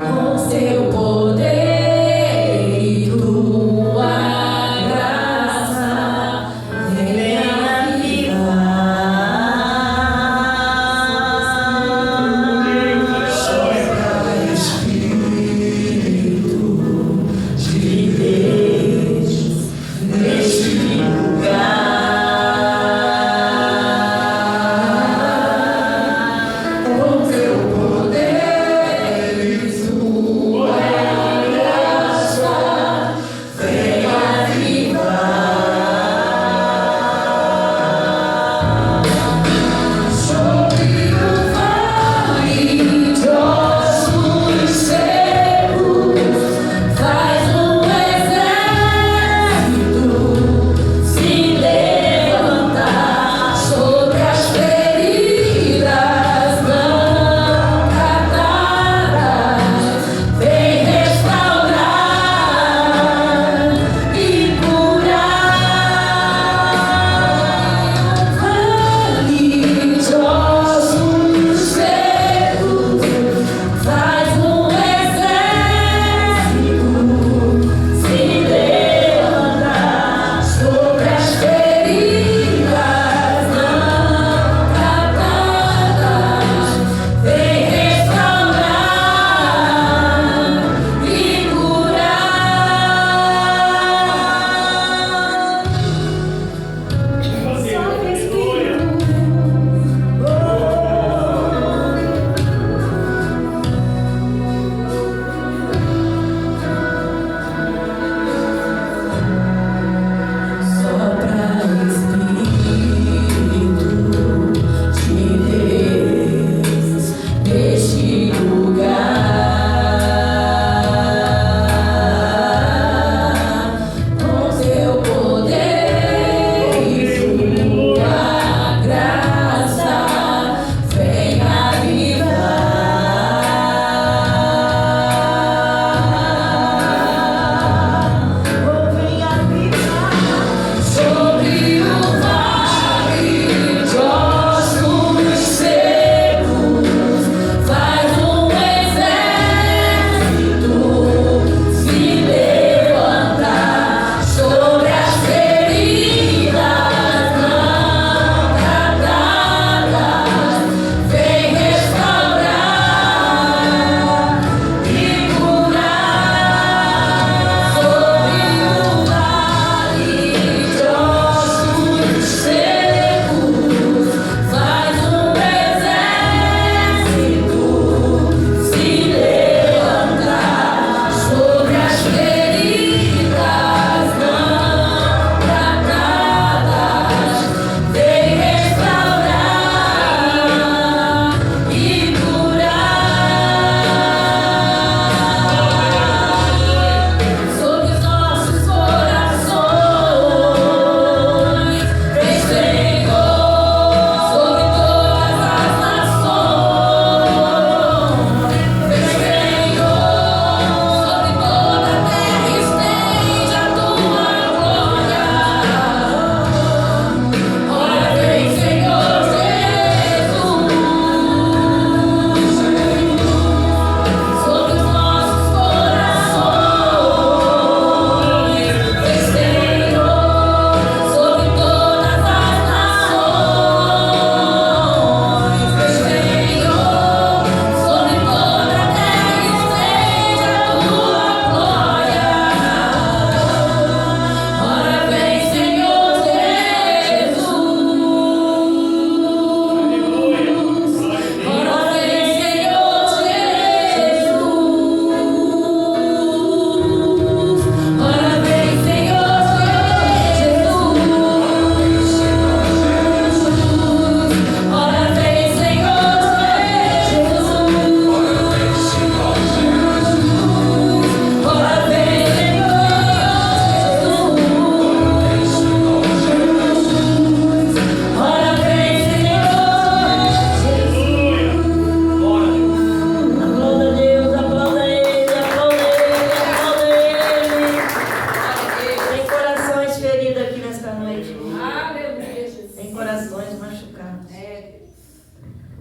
com seu poder e tua graça, venha avivar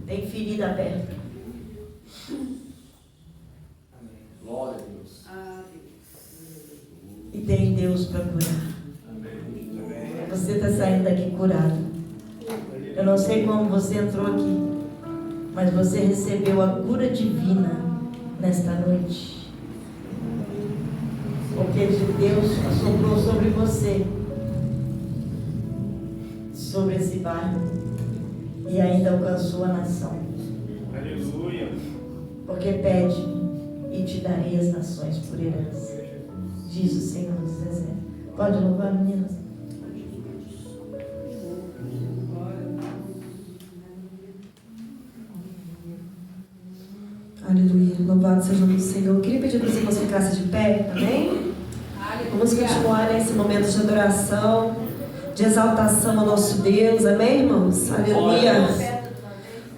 tem ferida aberta. Glória a Deus. E tem Deus para curar. Você está saindo daqui curado. Eu não sei como você entrou aqui, mas você recebeu a cura divina nesta noite. Porque Deus soprou sobre você, sobre esse bairro, e ainda alcançou a nação. Aleluia. Porque pede e te darei as nações por herança, diz o Senhor dos Exércitos. Pode louvar, meninas? Aleluia, louvado seja o nome do Senhor. Eu queria pedir para os irmãos ficassem de pé também. Vamos continuar nesse momento de adoração, de exaltação ao nosso Deus, amém, irmãos? Aleluia.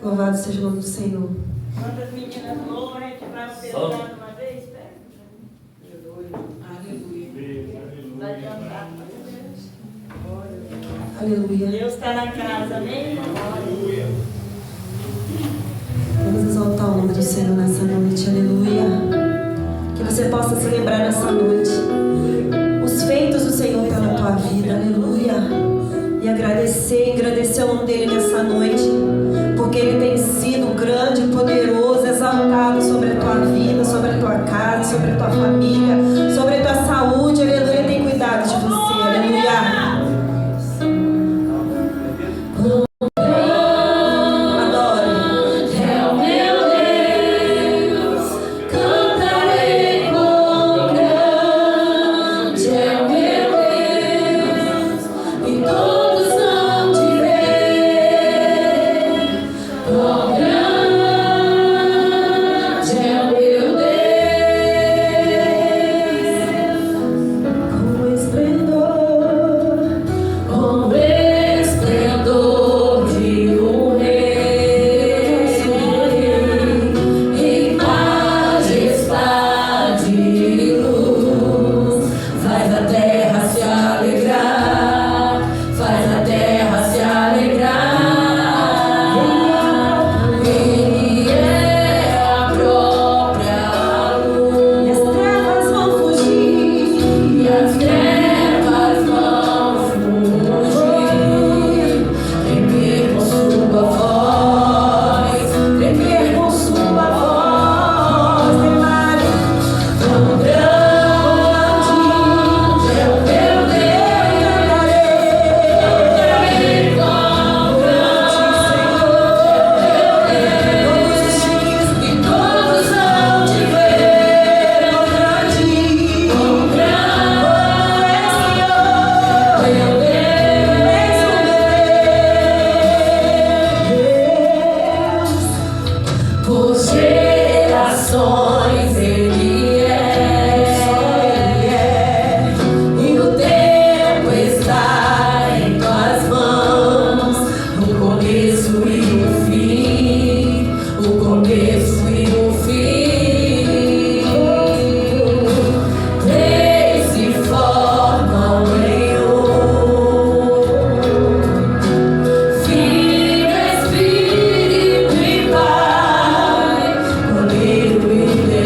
Louvado seja o nome do Senhor. Quantas meninas louvam, a gente vai ofertar de uma vez? Vai cantar. Aleluia. Deus está na casa, amém, irmão? Aleluia. Vamos exaltar o nome do Senhor nessa noite, aleluia. Que você possa se lembrar nessa noite os feitos do Senhor pela tua vida, aleluia. E engrandecer o nome dele nessa noite, porque ele tem sido grande, poderoso, exaltado sobre a tua vida, sobre a tua casa, sobre a tua família, sobre a tua saúde, aleluia. Ele tem cuidado de você, aleluia. Filho, Espírito e Pai, Cordeiro e Deus.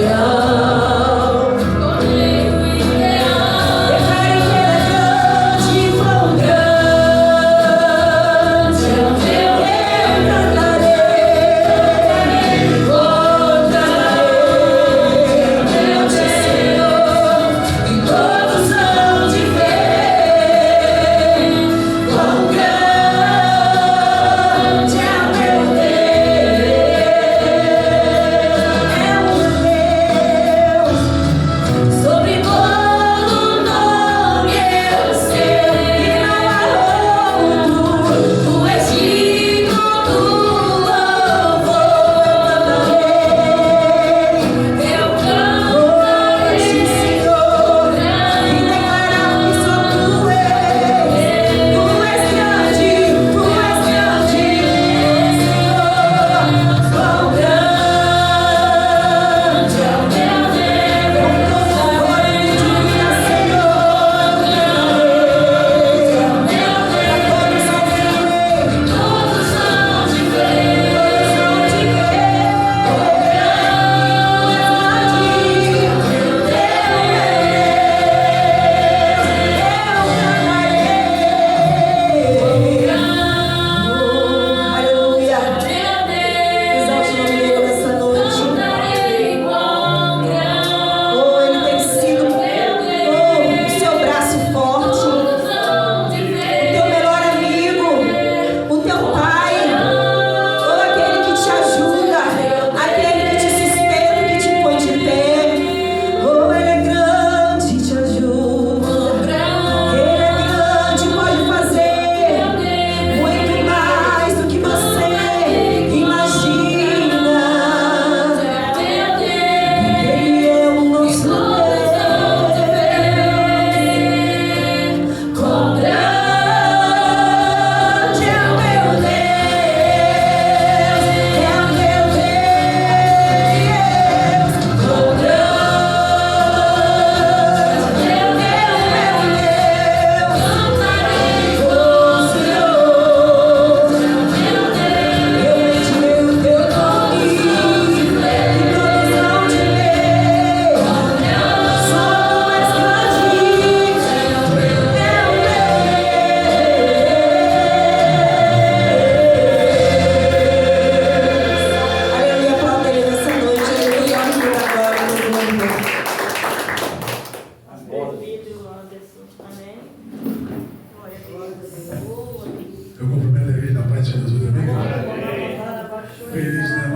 Feliz, né?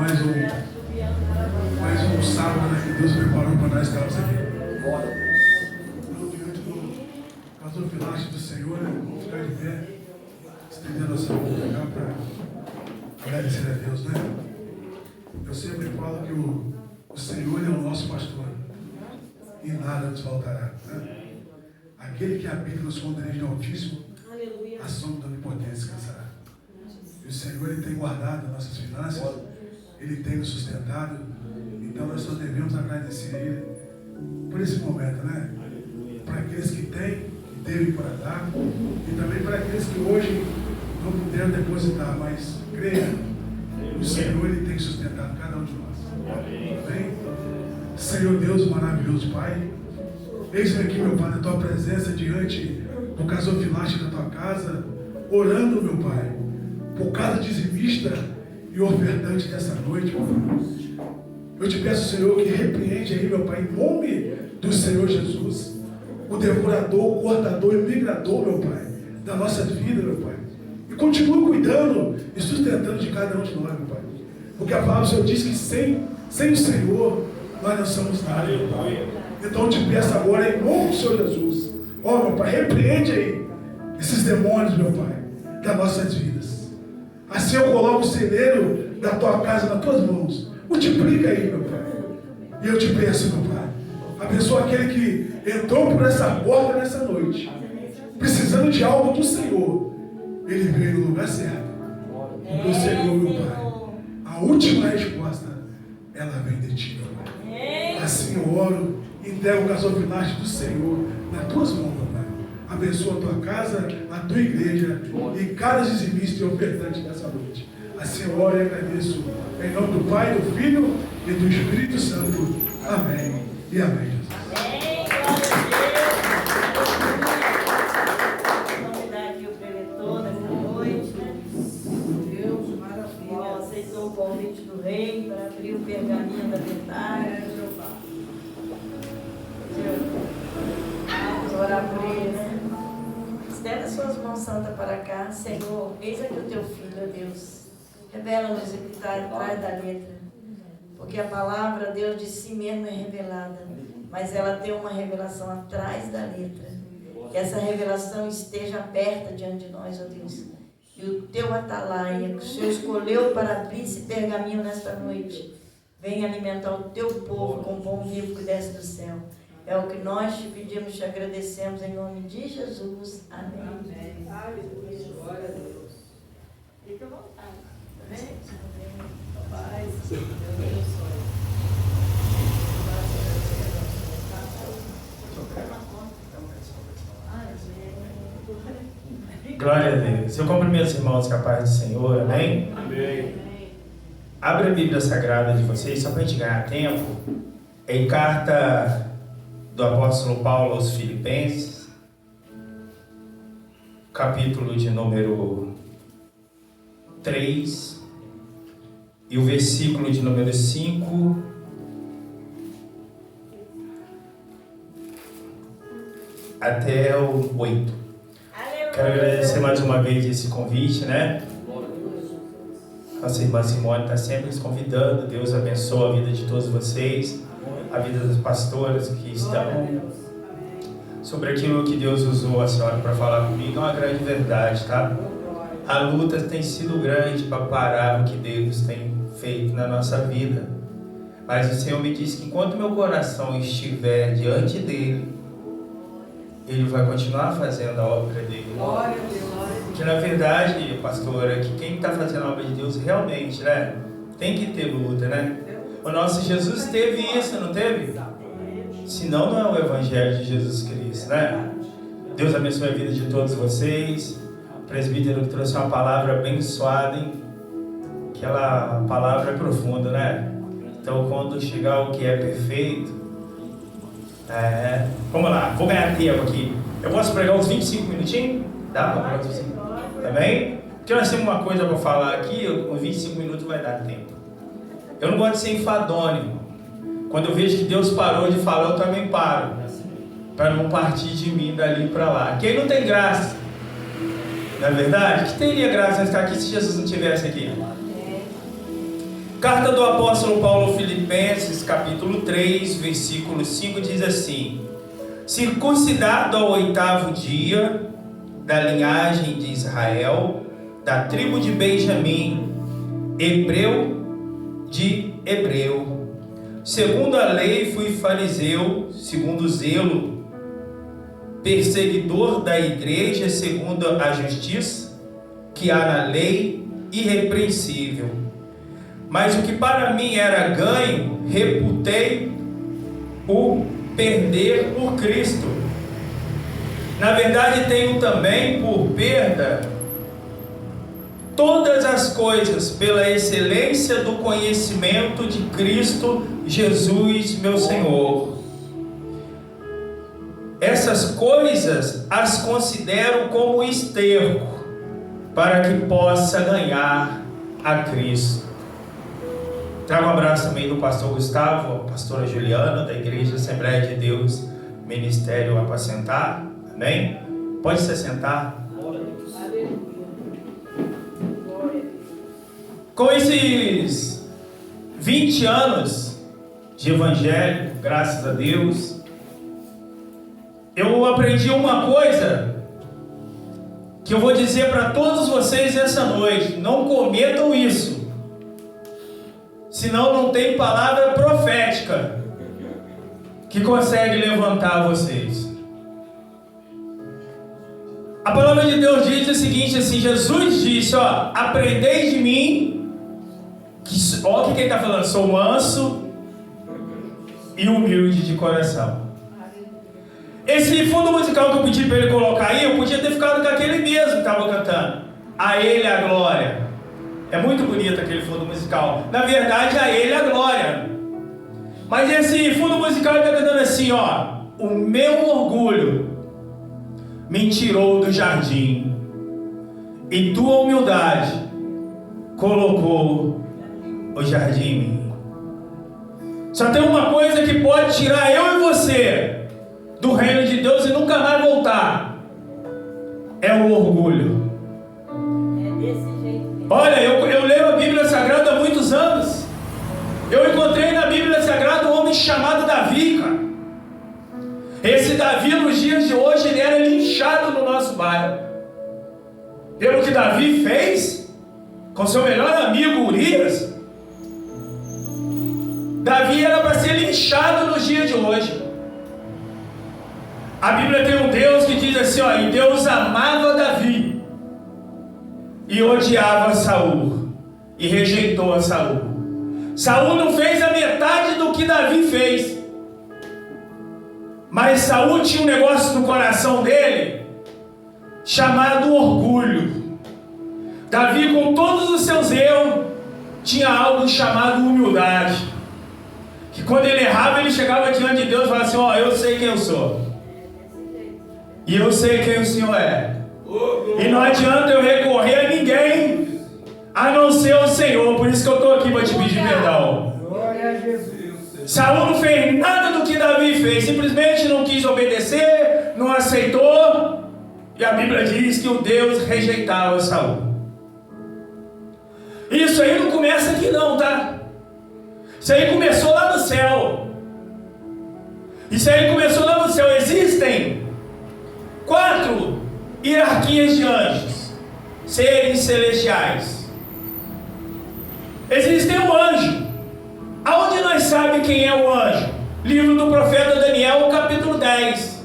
Mais um sábado, né, que Deus preparou para nós estarmos aqui. Diante do pastor Pilaste do Senhor, né? Vamos ficar de pé, estendendo a nossa mão cá para agradecer a Deus, né? Eu sempre falo que o Senhor é o nosso pastor e nada nos faltará, né? Aquele que habita no esconderijo do Altíssimo, a sombra da onipotência descansará. E o Senhor, Ele tem guardado nossas finanças, Ele tem nos sustentado, então nós só devemos agradecer a Ele por esse momento, né? Para aqueles que têm, que teve para dar, e também para aqueles que hoje não puderam depositar, mas creia, o Senhor, Ele tem sustentado cada um de nós. Amém? Senhor Deus maravilhoso, Pai, eis-me aqui, meu Pai, na Tua presença, diante do gasofilaste da Tua casa, orando, meu Pai, por cada dizimista e ofertante dessa noite, Pai. Eu te peço, Senhor, que repreende aí, meu Pai, em nome do Senhor Jesus, o devorador, o cortador e o migrador, meu Pai, da nossa vida, meu Pai. E continue cuidando e sustentando de cada um de nós, meu Pai. Porque a palavra do Senhor diz que sem o Senhor, nós não somos nada, meu Pai. Então eu te peço agora, em nome do Senhor Jesus, ó, meu Pai, repreende aí esses demônios, meu Pai, das nossas vidas. Assim eu coloco o celeiro da Tua casa nas Tuas mãos. Multiplica aí, meu Pai. E eu te peço, meu Pai, abençoa aquele que entrou por essa porta nessa noite, precisando de algo do Senhor. Ele veio no lugar certo. Porque o Senhor, meu Pai, a última resposta, ela vem de Ti, meu Pai. Assim eu oro, entrego o gasofilaste do Senhor nas Tuas mãos, meu Pai. Abençoa a Tua casa, a Tua igreja e cada dizimista e ofertante dessa noite. Assim eu oro e agradeço. Em nome do Pai, do Filho e do Espírito Santo. Amém e amém, Jesus. Amém, glória a Deus. Vamos convidar aqui o preletor nessa noite, né? Deus, maravilha. Aceitou o convite do rei para abrir o pergaminho da verdade. Vamos orar por ele, né? Estenda suas mãos santas para cá. Senhor, eis aqui o Teu Filho, ó Deus. Revela-nos o que está atrás da letra. Porque a palavra, Deus, de si mesmo é revelada. Mas ela tem uma revelação atrás da letra. Que essa revelação esteja aberta diante de nós, ó Deus. E o Teu atalaia, que o Senhor escolheu para abrir esse pergaminho nesta noite, venha alimentar o Teu povo com o pão vivo que desce do céu. É o que nós te pedimos, te agradecemos em nome de Jesus. Amém. Amém. Aleluia. Glória a Deus. Fica à vontade. Amém. Paz. Deus abençoe. Glória a Deus. Eu cumprimento os irmãos com a paz do Senhor, amém? Amém. Abre a Bíblia Sagrada de vocês, só para a gente ganhar tempo. Em carta do apóstolo Paulo aos Filipenses, capítulo de número 3, e o versículo de número 5 até o 8. Quero agradecer mais uma vez esse convite, né? Nossa irmã Simone está sempre nos convidando. Deus abençoe a vida de todos vocês, a vida das pastoras que estão. Sobre aquilo que Deus usou a senhora para falar comigo, é uma grande verdade, tá? A luta tem sido grande para parar o que Deus tem feito na nossa vida. Mas o Senhor me disse que enquanto meu coração estiver diante dele, Ele vai continuar fazendo a obra dele. Glória a Deus. Que na verdade, pastora, que quem está fazendo a obra de Deus realmente, né, tem que ter luta, né? O nosso Jesus teve isso, não teve? Senão não é o Evangelho de Jesus Cristo, né? Deus abençoe a vida de todos vocês. O presbítero que trouxe uma palavra abençoada, hein? Aquela palavra é profunda, né? Então quando chegar o que é perfeito, vamos lá, vou ganhar tempo aqui. Eu posso pregar uns 25 minutinhos? Dá para pregar uns 25 minutos? Também? Porque nós temos uma coisa para falar aqui, uns 25 minutos vai dar tempo. Eu não gosto de ser enfadônico. Quando eu vejo que Deus parou de falar, eu também paro. Para não partir de mim dali para lá. Quem não tem graça? Não é verdade? Que teria graça em estar aqui se Jesus não estivesse aqui? Carta do apóstolo Paulo aos Filipenses, capítulo 3, versículo 5, diz assim: circuncidado ao 8º dia, da linhagem de Israel, da tribo de Benjamim, hebreu de hebreu. Segundo a lei fui fariseu, segundo o zelo, perseguidor da igreja, segundo a justiça que há na lei, irrepreensível. Mas o que para mim era ganho, reputei o perder por Cristo. Na verdade, tenho também por perda todas as coisas pela excelência do conhecimento de Cristo Jesus, meu Senhor. Essas coisas as considero como esterco, para que possa ganhar a Cristo. Trago um abraço também do pastor Gustavo, a pastora Juliana, da Igreja Assembleia de Deus, Ministério Apacentar. Amém? Pode se sentar. Com esses 20 anos de evangelho, graças a Deus, eu aprendi uma coisa que eu vou dizer para todos vocês essa noite: não cometam isso. Senão não tem palavra profética que consegue levantar vocês. A palavra de Deus diz o seguinte, assim, Jesus disse, ó, aprendei de mim, ó, o que ele está falando? Sou manso e humilde de coração. Esse fundo musical que eu pedi para ele colocar aí, eu podia ter ficado com aquele mesmo que estava cantando. A ele a glória. É muito bonito aquele fundo musical. Na verdade, a ele a glória. Mas esse fundo musical está cantando assim, ó: o meu orgulho me tirou do jardim, e tua humildade colocou o jardim em mim. Só tem uma coisa que pode tirar eu e você do reino de Deus e nunca mais voltar: é o orgulho. Olha, eu leio a Bíblia Sagrada há muitos anos. Eu encontrei na Bíblia Sagrada um homem chamado Davi, cara. Esse Davi, nos dias de hoje, ele era linchado no nosso bairro. Pelo que Davi fez com seu melhor amigo Urias. Davi era para ser linchado nos dias de hoje. A Bíblia tem um Deus que diz assim, ó: e Deus amava Davi e odiava Saul, e rejeitou a Saul. Saul não fez a metade do que Davi fez, mas Saul tinha um negócio no coração dele chamado orgulho. Davi, com todos os seus erros, tinha algo chamado humildade, que quando ele errava, ele chegava diante de Deus e falava assim: ó, eu sei quem eu sou, e eu sei quem o Senhor é, e não adianta eu recorrer a ninguém a não ser o Senhor. Por isso que eu estou aqui para te pedir perdão. Glória a Jesus. Saul não fez nada do que Davi fez, simplesmente não quis obedecer, não aceitou, e a Bíblia diz que o Deus rejeitava Saul. Isso aí não começa aqui não, tá? Isso aí começou lá no céu. Isso aí começou lá no céu. Existem 4 hierarquias de anjos, seres celestiais. Existe um anjo. Aonde nós sabemos quem é o anjo? Livro do profeta Daniel, capítulo 10.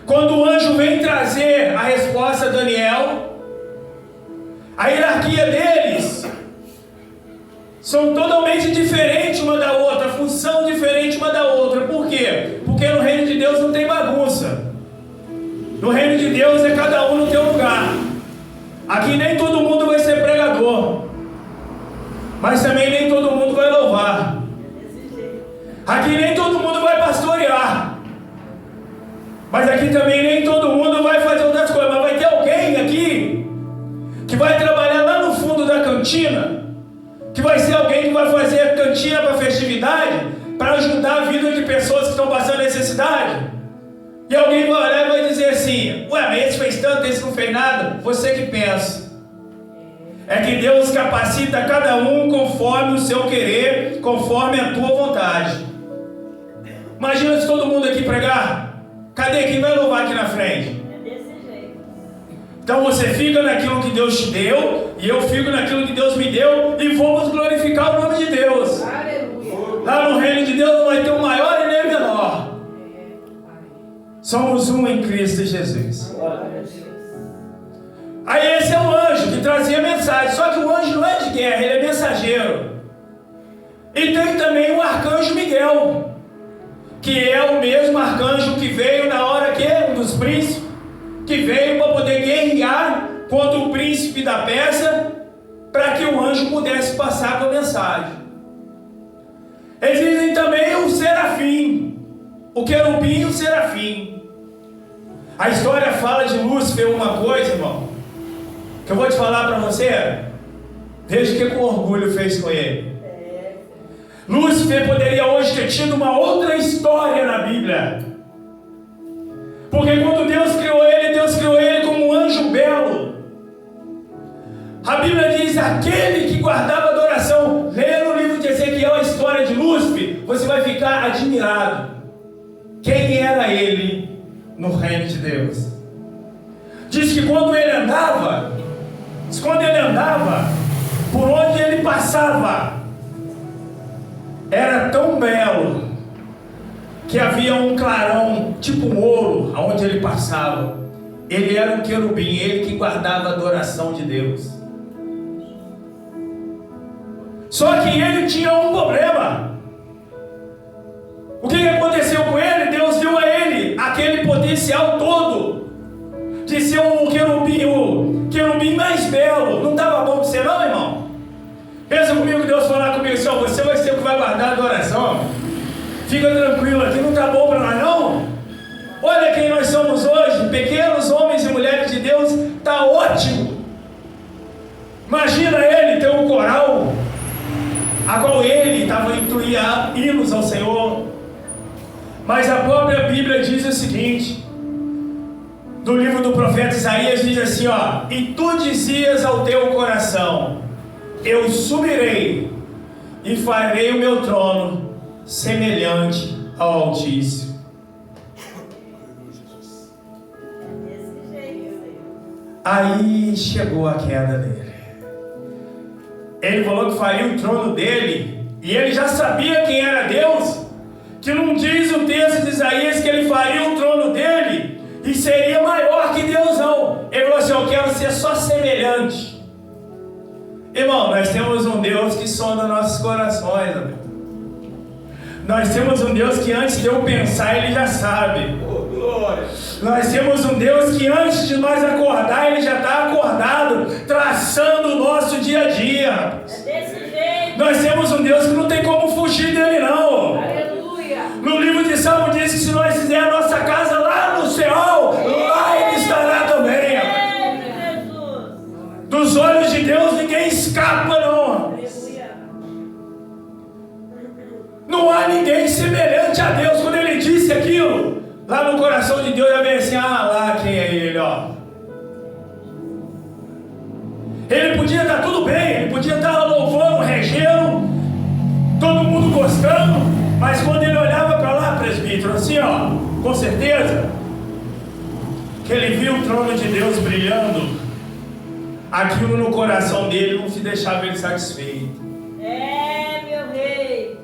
Quando o anjo vem trazer a resposta a Daniel, a hierarquia deles são totalmente diferentes uma da outra, função diferente uma da outra. Por quê? Porque no reino de Deus não tem bagunça. No reino de Deus é cada um no teu lugar. Aqui nem todo mundo vai ser pregador, mas também nem todo mundo vai louvar. Aqui nem todo mundo vai pastorear, mas aqui também nem todo mundo vai fazer outras coisas. Mas vai ter alguém aqui que vai trabalhar lá no fundo da cantina, que vai ser alguém que vai fazer a cantina para festividade, para ajudar a vida de pessoas que estão passando necessidade. E alguém vai olhar e vai dizer assim: ué, mas esse fez tanto, esse não fez nada. Você que pensa. É que Deus capacita cada um conforme o seu querer, conforme a tua vontade. Imagina se todo mundo aqui pregar. Cadê quem vai louvar aqui na frente? É desse jeito. Então você fica naquilo que Deus te deu, e eu fico naquilo que Deus me deu, e vamos glorificar o nome de Deus. Aleluia. Lá no reino de Deus não vai ter o maior e nem o menor. Somos um em Cristo Jesus. Aí esse é o anjo que trazia mensagem. Só que o anjo não é de guerra, ele é mensageiro. E tem também o arcanjo Miguel, que é o mesmo arcanjo que veio na hora que um dos príncipes, que veio para poder guerrear contra o príncipe da Pérsia, para que o anjo pudesse passar com a mensagem. Existem também o serafim, o querubim e o serafim. A história fala de Lúcifer uma coisa, irmão, que eu vou te falar para você. Veja o que o orgulho fez com ele. Lúcifer poderia hoje ter tido uma outra história na Bíblia. Porque quando Deus criou ele como um anjo belo. A Bíblia diz, aquele que guardava adoração. Leia no livro de Ezequiel a história de Lúcifer, você vai ficar admirado. Quem era ele no reino de Deus? Diz que quando ele andava, por onde ele passava, era tão belo que havia um clarão, tipo um ouro, aonde ele passava. Ele era um querubim, ele que guardava a adoração de Deus. Só que ele tinha um problema. O que aconteceu com ele? Deus deu a ele aquele potencial todo de ser o querubim mais belo. Não estava bom para você não, irmão? Pensa comigo, Deus falar comigo assim, ó, você vai ser o que vai guardar a adoração. Fica tranquilo aqui, não está bom para nós não? Olha quem nós somos hoje, pequenos homens e mulheres de Deus, está ótimo. Imagina ele ter um coral, a qual ele estava intuía hinos ao Senhor. Mas a própria Bíblia diz o seguinte, do livro do profeta Isaías, diz assim, ó, e tu dizias ao teu coração, eu subirei e farei o meu trono semelhante ao Altíssimo. Desse jeito, Senhor. Aí chegou a queda dele. Ele falou que faria o trono dele, e ele já sabia quem era Deus, que não diz o texto de Isaías que ele faria o trono dele e seria maior que Deus não. Ele falou assim, eu quero ser só semelhante. Irmão, nós temos um Deus que sonda nossos corações, amigo. Nós temos um Deus que antes de eu pensar, Ele já sabe. Oh, glória. Nós temos um Deus que antes de nós acordar, Ele já está acordado, traçando o nosso dia a dia. É desse jeito. Nós temos um Deus que não tem como fugir dele, não. Aleluia. No livro de Salmo diz que se nós fizermos a nossa casa lá no céu, lá Ele estará também. Dos olhos de Deus ninguém escapa, não. Não há ninguém semelhante a Deus. Quando Ele disse aquilo, lá no coração de Deus já vem assim, ah lá quem é Ele, ó. Ele podia estar tudo bem, Ele podia estar louvando, regendo, todo mundo gostando, mas quando Ele olhava para lá, presbítero, assim ó, com certeza, que Ele viu o trono de Deus brilhando, aquilo no coração dele não se deixava ele satisfeito. É, meu rei.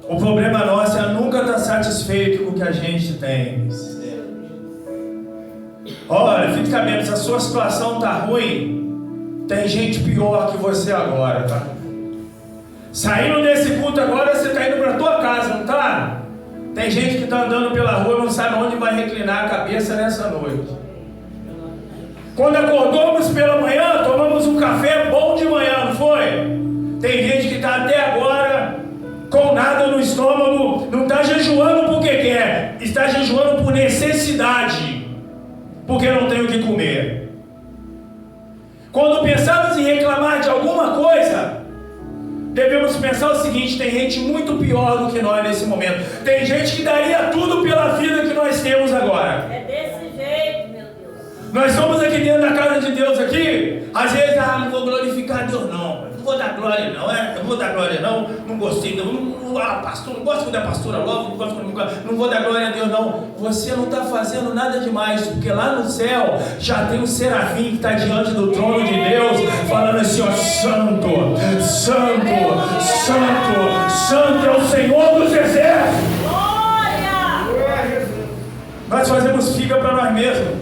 O problema nosso é nunca estar satisfeito com o que a gente tem. Olha, fique sabendo, se a sua situação está ruim, tem gente pior que você agora, tá? Saindo desse culto agora, você está indo para a tua casa, não está? Tem gente que está andando pela rua e não sabe onde vai reclinar a cabeça nessa noite. Quando acordamos pela manhã, tomamos um café bom de manhã, não foi? Tem gente que está até agora com nada no estômago, não está jejuando porque quer, está jejuando por necessidade, porque não tem o que comer. Quando pensamos em reclamar de alguma coisa, devemos pensar o seguinte, tem gente muito pior do que nós nesse momento. Tem gente que daria tudo pela vida que nós temos agora. É desse jeito, meu Deus. Nós somos aqui dentro da casa de Deus aqui, Às vezes, não vou glorificar a Deus não vou dar glória não, não vou dar glória não gostei, pastor, não gosto da pastora logo, não vou dar glória a Deus não. Você não está fazendo nada demais, porque lá no céu já tem um serafim que está diante do trono de Deus, falando assim, ó, santo, santo, santo, santo é o Senhor dos exércitos. Glória! Nós fazemos figa para nós mesmos.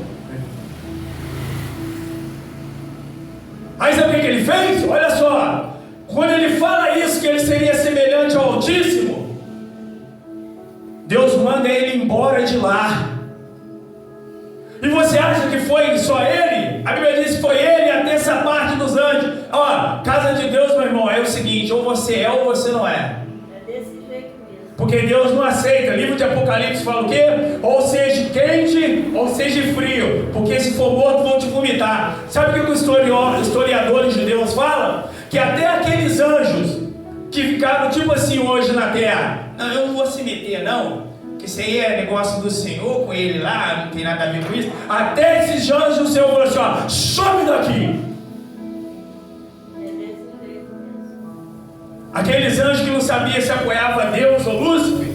Aí sabe o que ele fez? Olha só, quando ele fala isso, que ele seria semelhante ao Altíssimo, Deus manda ele embora de lá. E você acha que foi só ele? A Bíblia diz que foi ele e a terça parte dos anjos. Ó, casa de Deus, meu irmão, é o seguinte, ou você é ou você não é. É desse jeito mesmo. Porque Deus não aceita. Livro de Apocalipse fala o quê? Ou seja quente, ou seja frio. Porque se for morto, vão te vomitar. Sabe o que os historiadores judeus falam? Que até aqueles anjos que ficaram tipo assim hoje na terra, não, eu não vou se meter não, que isso aí é negócio do Senhor com ele lá, não tem nada a ver com isso. Até esses anjos o Senhor falou assim, ó, some daqui. Aqueles anjos que não sabiam se apoiava a Deus ou Lúcifer,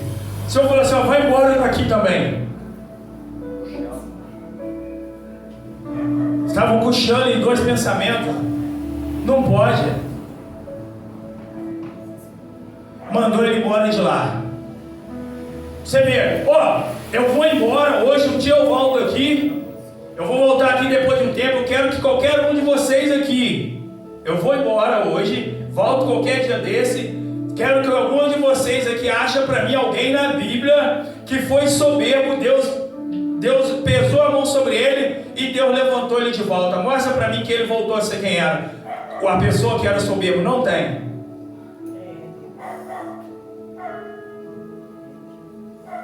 o Senhor falou assim, ó, vai embora daqui também. Estavam cochando em dois pensamentos. Não pode. Mandou ele embora de lá. Você vê, ó, eu vou embora, hoje um dia eu volto aqui, eu vou voltar aqui depois de um tempo, eu quero que qualquer um de vocês aqui, eu vou embora hoje, volto qualquer dia desse, quero que algum de vocês aqui ache para mim alguém na Bíblia que foi soberbo, Deus pesou a mão sobre ele e Deus levantou ele de volta. Mostra para mim que ele voltou a ser quem era. A pessoa que era soberbo não tem.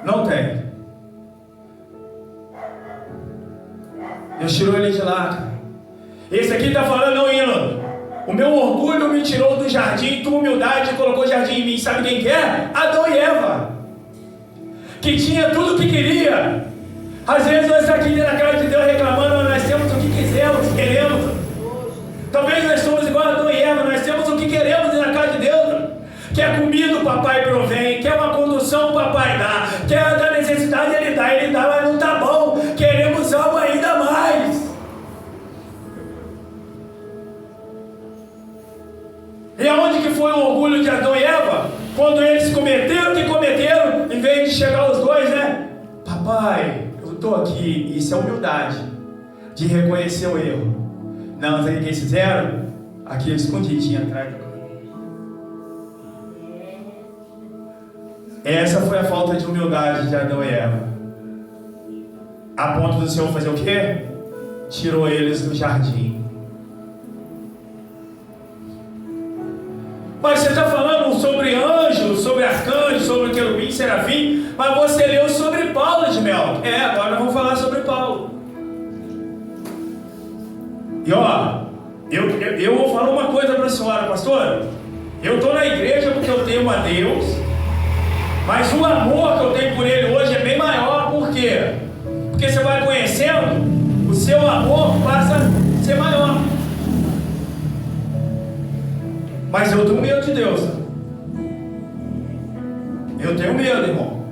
Não tem. Deus tirou ele de lá. Esse aqui está falando, não, Hino. O meu orgulho me tirou do jardim, tua humildade colocou jardim em mim. Sabe quem que é? Adão e Eva. Que tinha tudo o que queria. Às vezes nós estamos aqui na casa de Deus reclamando, mas nós temos o que quisermos, queremos. Talvez nós somos igual a Adão e Eva, nós temos o que queremos na casa de Deus. Quer comida, o papai provém. Quer uma condução, o papai dá. Quer da necessidade, ele dá, mas não está bom. Queremos algo ainda mais. E aonde que foi o orgulho de Adão e Eva? Quando eles cometeram o que cometeram, em vez de chegar os dois, né? Papai, eu estou aqui. Isso é humildade, de reconhecer o erro. Não, sabe o que eles fizeram? Aqui escondidinho atrás do... Essa foi a falta de humildade de Adão e Eva. A ponto do Senhor fazer o quê? Tirou eles do jardim. Mas você está falando sobre anjos, sobre arcanjos, sobre querubim, serafim, mas você leu sobre Paulo de Mel. Agora nós vamos falar sobre Paulo. E ó, eu vou falar uma coisa para a senhora, pastora. Eu estou na igreja porque eu tenho a Deus, mas o amor que eu tenho por ele hoje é bem maior. Por quê? Porque você vai conhecendo, o seu amor passa a ser maior. Mas eu tenho medo de Deus. Eu tenho medo, irmão.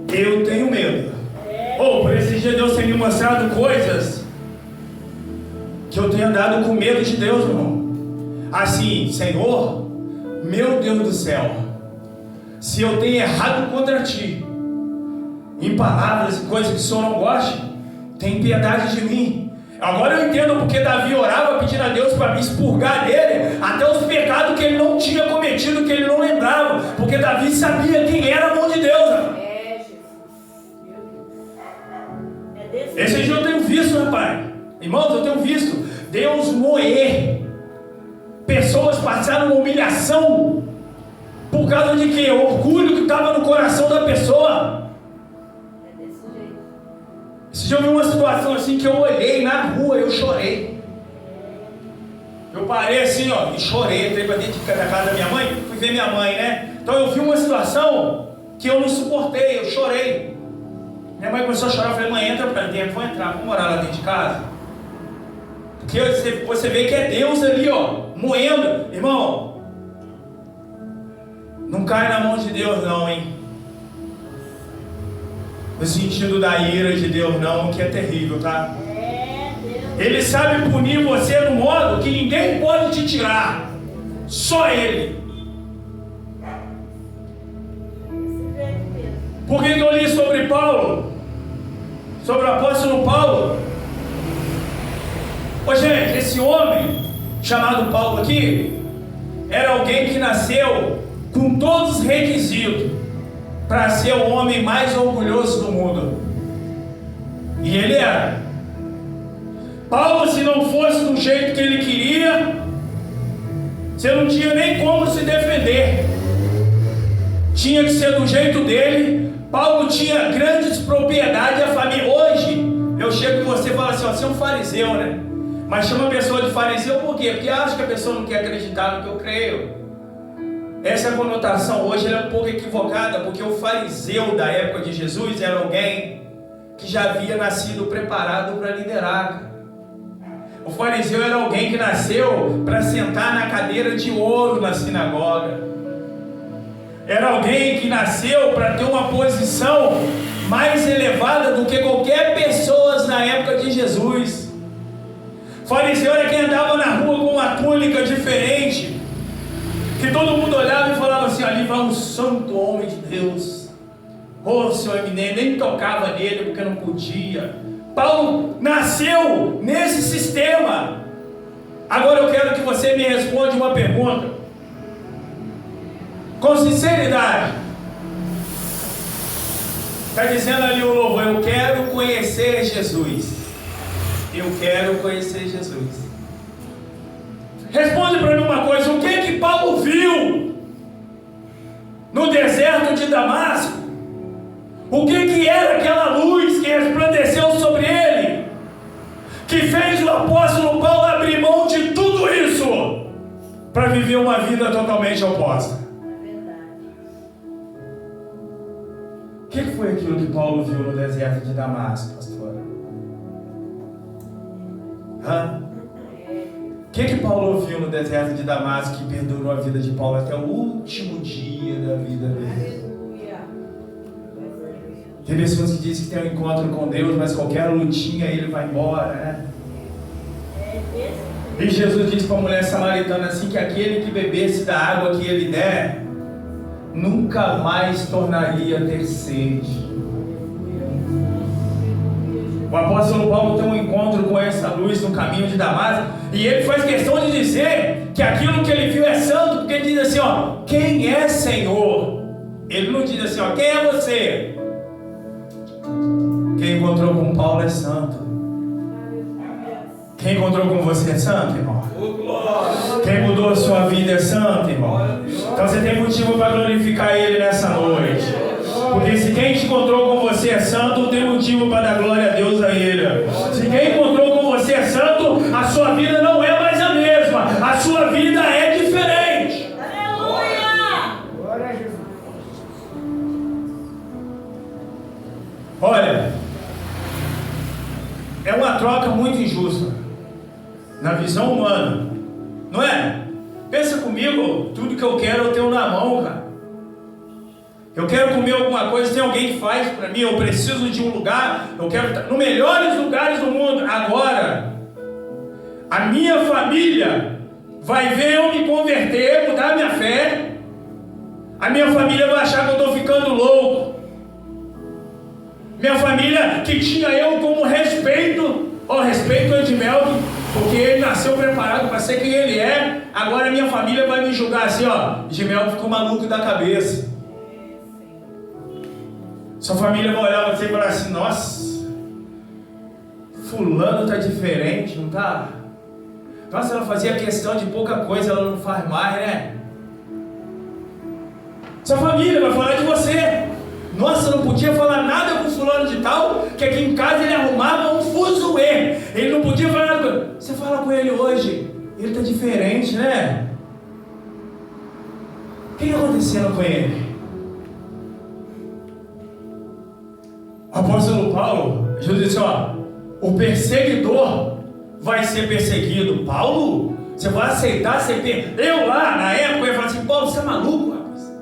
Eu tenho medo. Por esses dias Deus tem me mostrado coisas que eu tenho andado com medo de Deus, irmão. Assim, Senhor, meu Deus do céu, se eu tenho errado contra Ti, em palavras e coisas que o Senhor não gosta, tem piedade de mim. Agora eu entendo porque Davi orava pedindo a Deus para me expurgar dele até os pecados que ele não tinha cometido, que ele não lembrava, porque Davi sabia quem era a mão de Deus. Esse dia eu tenho visto, rapaz. Irmãos, eu tenho visto Deus moer. Pessoas passaram uma humilhação por causa de quê? O orgulho que estava no coração da pessoa. Esse dia eu vi uma situação assim que eu olhei na rua, eu chorei. Eu parei assim, ó, e chorei. Entrei para dentro da casa da minha mãe, fui ver minha mãe, né? Então eu vi uma situação que eu não suportei, eu chorei. Minha mãe começou a chorar, eu falei, mãe, entra para dentro, vou entrar, vou morar lá dentro de casa. Porque você vê que é Deus ali, ó, moendo. Irmão, não cai na mão de Deus não, hein? No sentido da ira de Deus não, que é terrível, tá? Ele sabe punir você no modo que ninguém pode te tirar. Só Ele. Por que eu li sobre Paulo? Sobre o apóstolo Paulo? Ô gente, esse homem chamado Paulo aqui era alguém que nasceu com todos os requisitos para ser o homem mais orgulhoso do mundo. E ele era. Paulo, se não fosse do jeito que ele queria, você não tinha nem como se defender. Tinha que ser do jeito dele. Paulo tinha grandes propriedades, a família. Hoje, eu chego em você e falo assim, ó, você é um fariseu, né? Mas chama a pessoa de fariseu por quê? Porque acha que a pessoa não quer acreditar no que eu creio. Essa conotação hoje ela é um pouco equivocada, porque o fariseu da época de Jesus era alguém que já havia nascido preparado para liderar. O fariseu era alguém que nasceu para sentar na cadeira de ouro na sinagoga. Era alguém que nasceu para ter uma posição mais elevada do que qualquer pessoa na época de Jesus. O fariseu era quem andava na rua com uma túnica diferente, que todo mundo olhava e falava assim, ali vai um santo homem de Deus. O Senhor eminente, nem tocava nele porque não podia. Paulo nasceu nesse sistema. Agora eu quero que você me responda uma pergunta, com sinceridade. Está dizendo ali o louvor, eu quero conhecer Jesus. Eu quero conhecer Jesus. Responde para mim uma coisa, o que Paulo viu no deserto de Damasco? O que era aquela luz que resplandeceu sobre ele, que fez o apóstolo Paulo abrir mão de tudo isso para viver uma vida totalmente oposta? O que foi aquilo que Paulo viu no deserto de Damasco, pastora? O que Paulo viu no deserto de Damasco que perdurou a vida de Paulo até o último dia da vida dele? Tem pessoas que dizem que tem um encontro com Deus, mas qualquer lutinha ele vai embora, né? E Jesus disse para a mulher samaritana assim, que aquele que bebesse da água que ele der, nunca mais tornaria a ter sede. O apóstolo Paulo tem um encontro com essa luz no caminho de Damasco, e ele faz questão de dizer que aquilo que ele viu é santo, porque ele diz assim, ó, quem é Senhor? Ele não diz assim, ó, quem é você? Quem encontrou com Paulo é santo. Quem encontrou com você é santo, irmão? Quem mudou a sua vida é santo, irmão? Então você tem motivo para glorificar Ele nessa noite. Porque se quem te encontrou com você é santo, tem motivo para dar glória a Deus a Ele. Se quem encontrou com você é santo, a sua vida não é mais a mesma. A sua vida é diferente. Aleluia! Olha, é uma troca muito injusta na visão humana, não é? Pensa comigo, tudo que eu quero eu tenho na mão, cara. Eu quero comer alguma coisa, tem alguém que faz para mim, eu preciso de um lugar, eu quero estar nos melhores lugares do mundo. Agora, a minha família vai ver eu me converter, mudar minha fé. A minha família vai achar que eu estou ficando louco. Minha família, que tinha eu como respeito, respeito ao Edmeldo, porque ele nasceu preparado para ser quem ele é. Agora minha família vai me julgar assim, Edmeldo ficou maluco da cabeça. Sua família vai olhar você e falar assim, nossa, fulano tá diferente, não tá? Nossa, ela fazia questão de pouca coisa, ela não faz mais, né? Sua família vai falar de você. Nossa, não podia falar nada com fulano de tal, que aqui em casa ele arrumava um fuzuê. Ele não podia falar nada. Você fala com ele hoje, ele tá diferente, né? O que está acontecendo com ele? O apóstolo Paulo, Jesus disse, o perseguidor vai ser perseguido. Paulo, você vai aceitar ser perseguido? Eu lá, na época, eu ia falar assim, Paulo, você é maluco, rapaz?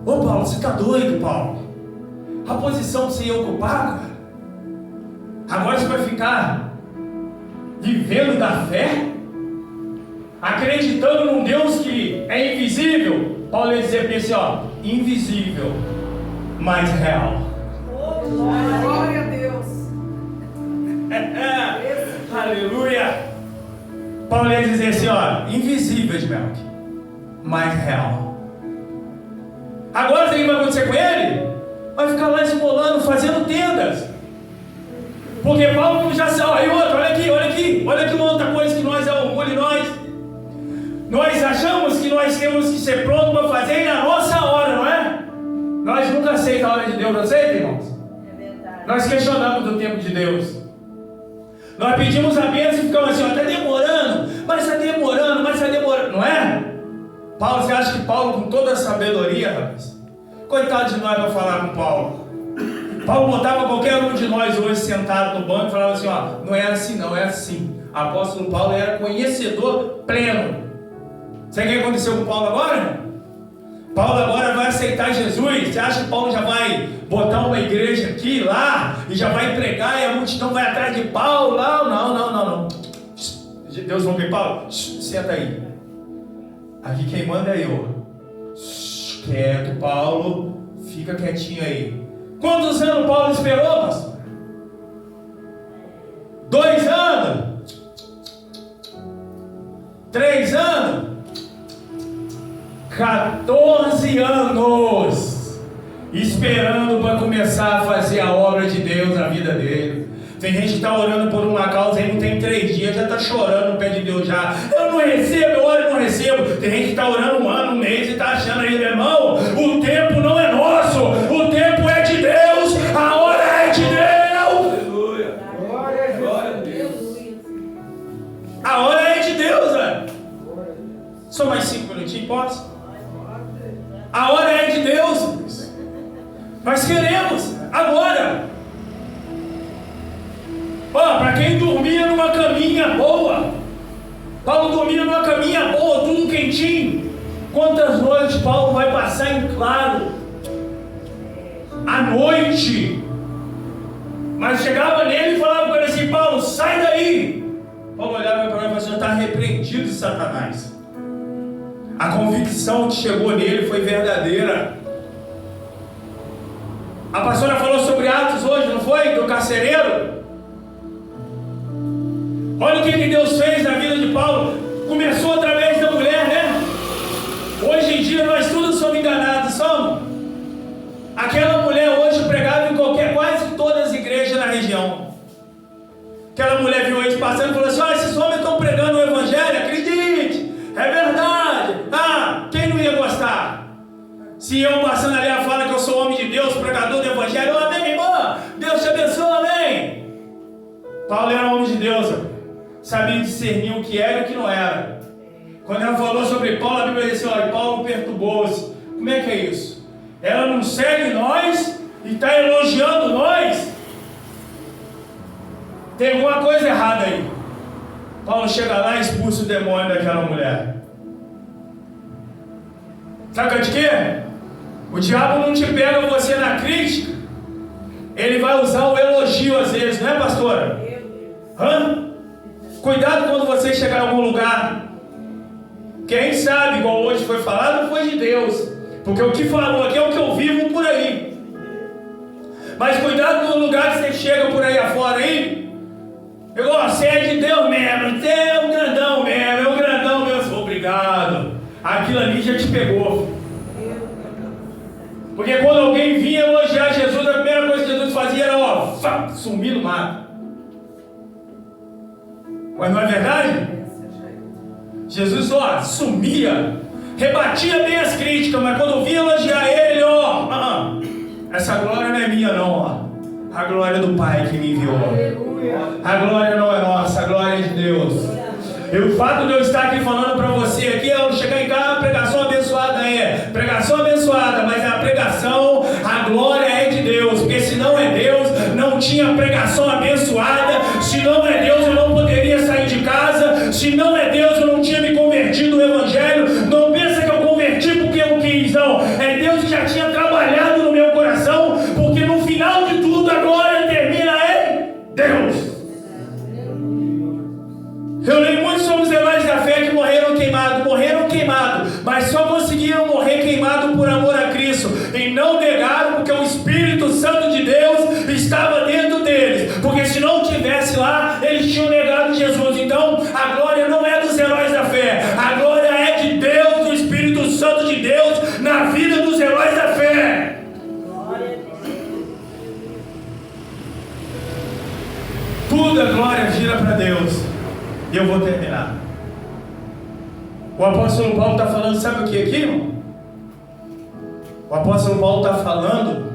Ô Paulo, você tá doido, Paulo? A posição que você ia ocupar, cara? Agora você vai ficar vivendo da fé? Acreditando num Deus que é invisível? Paulo ia dizer para esse, invisível, mas real. Glória a Deus. Aleluia. Paulo ia dizer assim, invisível, Esmelque, mas real. Agora sabe o que vai acontecer com ele? Vai ficar lá esmolando, fazendo tendas. Porque Paulo já sabe, e outro, olha aqui uma outra coisa que nós é orgulho em nós. Nós achamos que nós temos que ser prontos para fazer na nossa hora, não é? Nós nunca aceitamos a hora de Deus, não aceita, irmãos? É verdade. Nós questionamos do tempo de Deus. Nós pedimos a bênção e ficamos assim, está demorando, mas está demorando, não é? Paulo, você acha que Paulo, com toda a sabedoria, rapaz, coitado de nós para falar com Paulo. Paulo botava qualquer um de nós hoje sentado no banco e falava assim, não é assim não, é assim. O apóstolo Paulo era conhecedor pleno. Sabe o que aconteceu com Paulo agora? Paulo agora vai aceitar Jesus. Você acha que Paulo já vai botar uma igreja aqui, lá, e já vai pregar e a multidão vai atrás de Paulo? Não. Deus não vê Paulo? Senta aí. Aqui quem manda é eu. Quieto, Paulo. Fica quietinho aí. Quantos anos Paulo esperou, pastor? 2 anos? 3 anos? 14 anos esperando para começar a fazer a obra de Deus na vida dele. Tem gente que está orando por uma causa e não tem 3 dias, já está chorando no pé de Deus já. Eu não recebo, eu oro e não recebo. Tem gente que está orando 1 ano, 1 mês e está achando aí, meu irmão, o tempo não é nosso, o tempo é de Deus, a hora é de Deus. Aleluia. Glória a Deus. A hora é de Deus, velho. Só mais 5 minutinhos, posso? A hora é de Deus. Nós queremos agora. Para quem dormia numa caminha boa, Paulo dormia numa caminha boa, tudo quentinho. Quantas noites Paulo vai passar em claro? À noite. Mas chegava nele e falava com ele assim, Paulo, sai daí. Paulo olhava para ele e falava assim, está repreendido, Satanás. A convicção que chegou nele foi verdadeira. A pastora falou sobre Atos hoje, não foi? Do carcereiro. Olha o que Deus fez na vida de Paulo. Começou através da mulher, né? Hoje em dia nós todos somos enganados, somos. Aquela mulher hoje pregava em quase todas as igrejas na região. Aquela mulher viu eles passando e falou assim, esses homens estão pregando o evangelho, acredite, é verdade. Quem não ia gostar? Se eu passando ali a fala que eu sou homem de Deus, pregador do evangelho, amém, irmã, Deus te abençoe, amém. Paulo era homem de Deus, sabia discernir o que era e o que não era. Quando ela falou sobre Paulo, a Bíblia disse, Paulo perturbou-se. Como é que é isso? Ela não segue nós e está elogiando nós? Tem alguma coisa errada aí. Paulo chega lá e expulsa o demônio daquela mulher. Sabe de quê? O diabo não te pega você na crítica. Ele vai usar o elogio às vezes, não é, pastora? Cuidado quando você chegar em algum lugar. Quem sabe, igual hoje foi falado, foi de Deus. Porque o que falou aqui é o que eu vivo por aí. Mas cuidado no lugar que você chega por aí afora aí. Você é de Deus mesmo, você é um grandão mesmo, obrigado. Aquilo ali já te pegou. Porque quando alguém vinha elogiar Jesus, a primeira coisa que Jesus fazia era sumir no mato. Mas não é verdade? Jesus sumia, rebatia bem as críticas, mas quando vinha elogiar ele, essa glória não é minha não, a glória é do Pai que me enviou. A glória não é nossa, a glória é de Deus. E o fato de eu estar aqui falando para você aqui, eu chegar em casa, a pregação abençoada pregação abençoada, mas a pregação, a glória é de Deus, porque se não é Deus, não tinha pregação abençoada. Se não é Deus, eu não poderia decidiram morrer queimado por amor a Cristo e não negaram, porque o Espírito Santo de Deus estava dentro deles, porque se não tivesse lá, eles tinham negado Jesus. Então a glória não é dos heróis da fé, a glória é de Deus, do Espírito Santo de Deus na vida dos heróis da fé. Tudo a glória gira para Deus. E eu vou terminar. O apóstolo Paulo está falando, sabe o que aqui, irmão? O apóstolo Paulo está falando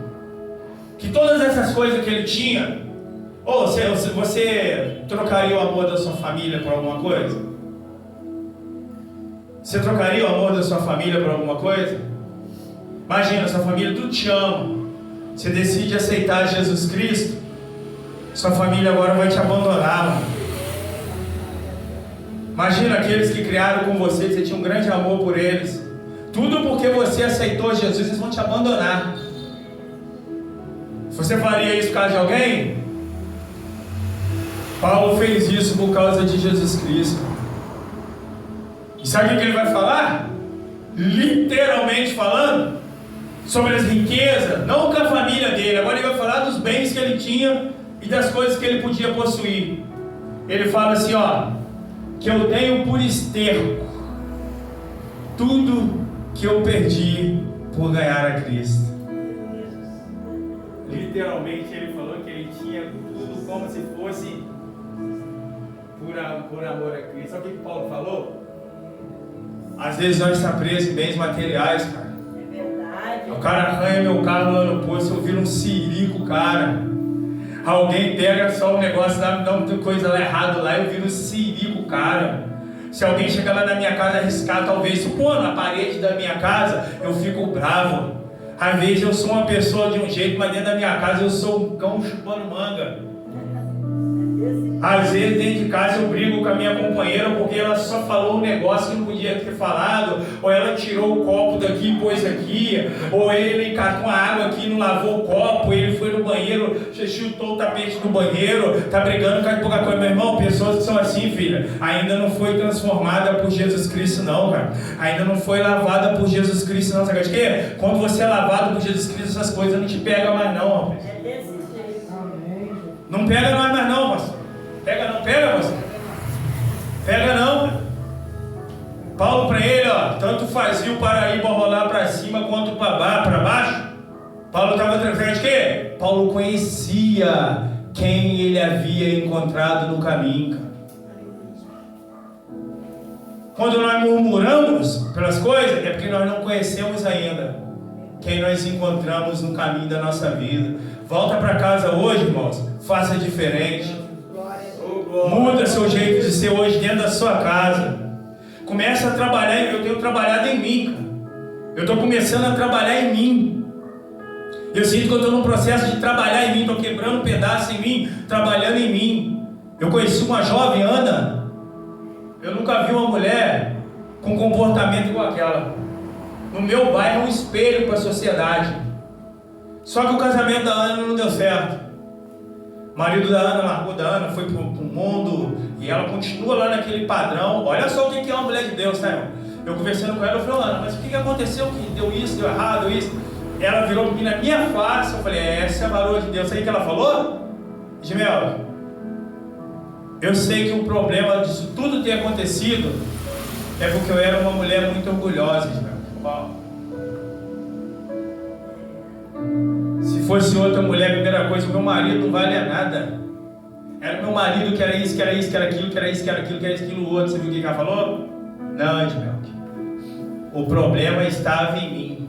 que todas essas coisas que ele tinha, ou você trocaria o amor da sua família por alguma coisa? Você trocaria o amor da sua família por alguma coisa? Imagina, sua família tudo te ama. Você decide aceitar Jesus Cristo, sua família agora vai te abandonar, mano. Imagina aqueles que criaram com você, que você tinha um grande amor por eles. Tudo porque você aceitou Jesus, eles vão te abandonar. Você faria isso por causa de alguém? Paulo fez isso por causa de Jesus Cristo. E sabe o que ele vai falar? Literalmente falando, sobre as riquezas, não com a família dele. Agora ele vai falar dos bens que ele tinha e das coisas que ele podia possuir. Ele fala assim, ó, que eu tenho por esterco tudo que eu perdi por ganhar a Cristo. Literalmente ele falou que ele tinha tudo como se fosse por amor a Cristo. Sabe o que Paulo falou? Às vezes nós estamos presos em bens materiais, cara. É verdade. O cara arranha meu carro lá no posto, eu viro um sirico, cara. Alguém pega só um negócio, dá muita coisa lá errado lá, eu viro um sirico, cara. Se alguém chegar lá na minha casa arriscar, talvez, supor, na parede da minha casa, eu fico bravo. Às vezes eu sou uma pessoa de um jeito, mas dentro da minha casa eu sou um cão chupando manga. Às vezes dentro de casa eu brigo com a minha companheira porque ela só falou um negócio que não podia ter falado, ou ela tirou o copo daqui e pôs aqui, ou ele catou a água aqui e não lavou o copo, ele foi no banheiro, chutou o tapete do banheiro, tá brigando com pouca coisa. Meu irmão, pessoas que são assim, filha, ainda não foi transformada por Jesus Cristo não, cara. Ainda não foi lavada por Jesus Cristo não, sabe o que? Quando você é lavado por Jesus Cristo, essas coisas não te pegam mais não, rapaz. É desse jeito. Não pega nós mais não, pastor. Pega não, pega, pastor. Pega não. Paulo para ele, ó, tanto fazia o Paraíba rolar para cima quanto para baixo. Paulo estava trazendo de quê? Paulo conhecia quem ele havia encontrado no caminho, cara. Quando nós murmuramos pelas coisas, é porque nós não conhecemos ainda quem nós encontramos no caminho da nossa vida. Volta para casa hoje, irmãos, faça diferente. Muda seu jeito de ser hoje dentro da sua casa. Começa a trabalhar. Eu tenho trabalhado em mim, cara. Eu estou começando a trabalhar em mim. Eu sinto que eu estou num processo de trabalhar em mim. Estou quebrando um pedaço em mim, trabalhando em mim. Eu conheci uma jovem, Ana. Eu nunca vi uma mulher com comportamento igual aquela. No meu bairro é um espelho para a sociedade. Só que o casamento da Ana não deu certo. O marido da Ana largou da Ana, foi pro mundo, e ela continua lá naquele padrão. Olha só o que é uma mulher de Deus, tá, irmão? Eu conversando com ela, eu falei, Ana, mas o que aconteceu? Que deu isso, deu errado, deu isso? Ela virou para mim na minha face, eu falei, essa é a varoa de Deus. Sabe o que ela falou? Gimel, eu sei que o problema disso tudo ter acontecido é porque eu era uma mulher muito orgulhosa, Gimel. Se fosse outra mulher, a primeira coisa, o meu marido não valia nada. Era o meu marido que era isso, que era isso, que era aquilo, que era isso, que era aquilo, que era isso, aquilo outro. Você viu o que ela falou? Não, Edmel. O problema estava em mim.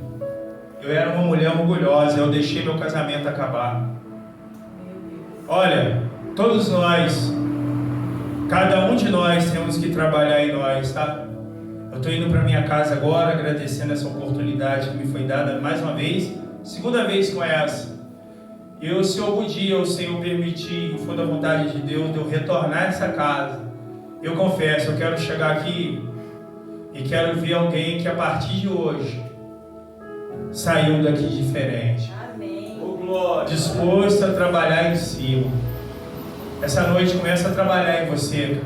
Eu era uma mulher orgulhosa, eu deixei meu casamento acabar. Olha, todos nós, cada um de nós temos que trabalhar em nós, tá? Eu estou indo para minha casa agora, agradecendo essa oportunidade que me foi dada mais uma vez. Segunda vez com essa. Eu, se algum dia o Senhor permitir, for da vontade de Deus, de eu retornar a essa casa, eu confesso, eu quero chegar aqui e quero ver alguém que a partir de hoje saiu daqui diferente. Amém. Disposto a trabalhar em cima. Essa noite começa a trabalhar em você,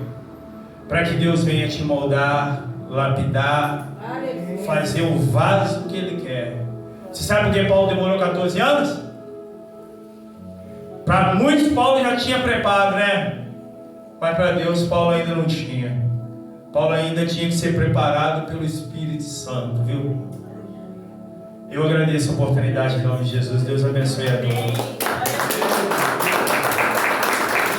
para que Deus venha te moldar, lapidar, fazer o vaso que Ele quer. Você sabe por que Paulo demorou 14 anos? Para muitos Paulo já tinha preparo, né? Mas para Deus Paulo ainda não tinha. Paulo ainda tinha que ser preparado pelo Espírito Santo, viu? Eu agradeço a oportunidade em nome de Jesus. Deus abençoe a todos.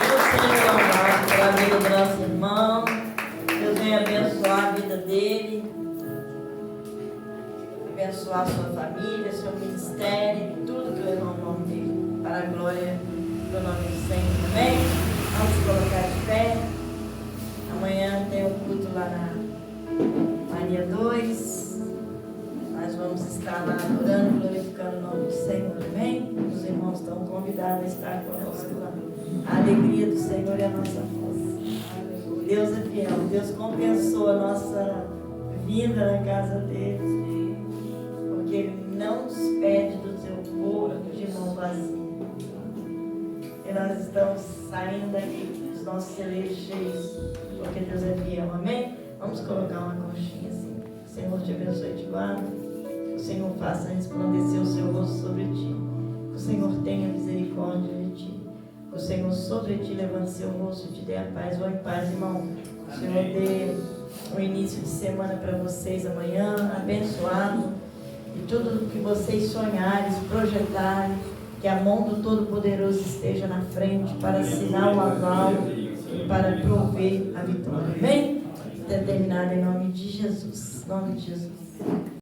Deus seja louvado pela vida do nosso irmão. Deus venha abençoar a vida dele. Abençoar a sua família, seu ministério, tudo que leva o nome dele. Para a glória do nome do Senhor. Amém? Vamos colocar de pé. Amanhã tem um culto lá na Maria 2. Nós vamos estar lá adorando, glorificando o nome do Senhor. Amém? Os irmãos estão convidados a estar conosco lá. A alegria do Senhor é a nossa força. Deus é fiel. Deus compensou a nossa vinda na casa dele. Porque Ele não despede do seu povo de mão vazia. E nós estamos saindo daqui, os nossos celeiros cheios, porque Deus é fiel. Amém? Vamos colocar uma conchinha assim. O Senhor te abençoe e te guarde. Que o Senhor faça resplandecer o seu rosto sobre ti. Que o Senhor tenha misericórdia de ti. Que o Senhor sobre ti levante seu rosto e te dê a paz. Vão em paz, irmão. O Senhor dê um início de semana para vocês amanhã, abençoado. E tudo que vocês sonharem, projetarem, que a mão do Todo-Poderoso esteja na frente para assinar o aval e para prover a vitória. Amém? Determinado em nome de Jesus. Em nome de Jesus.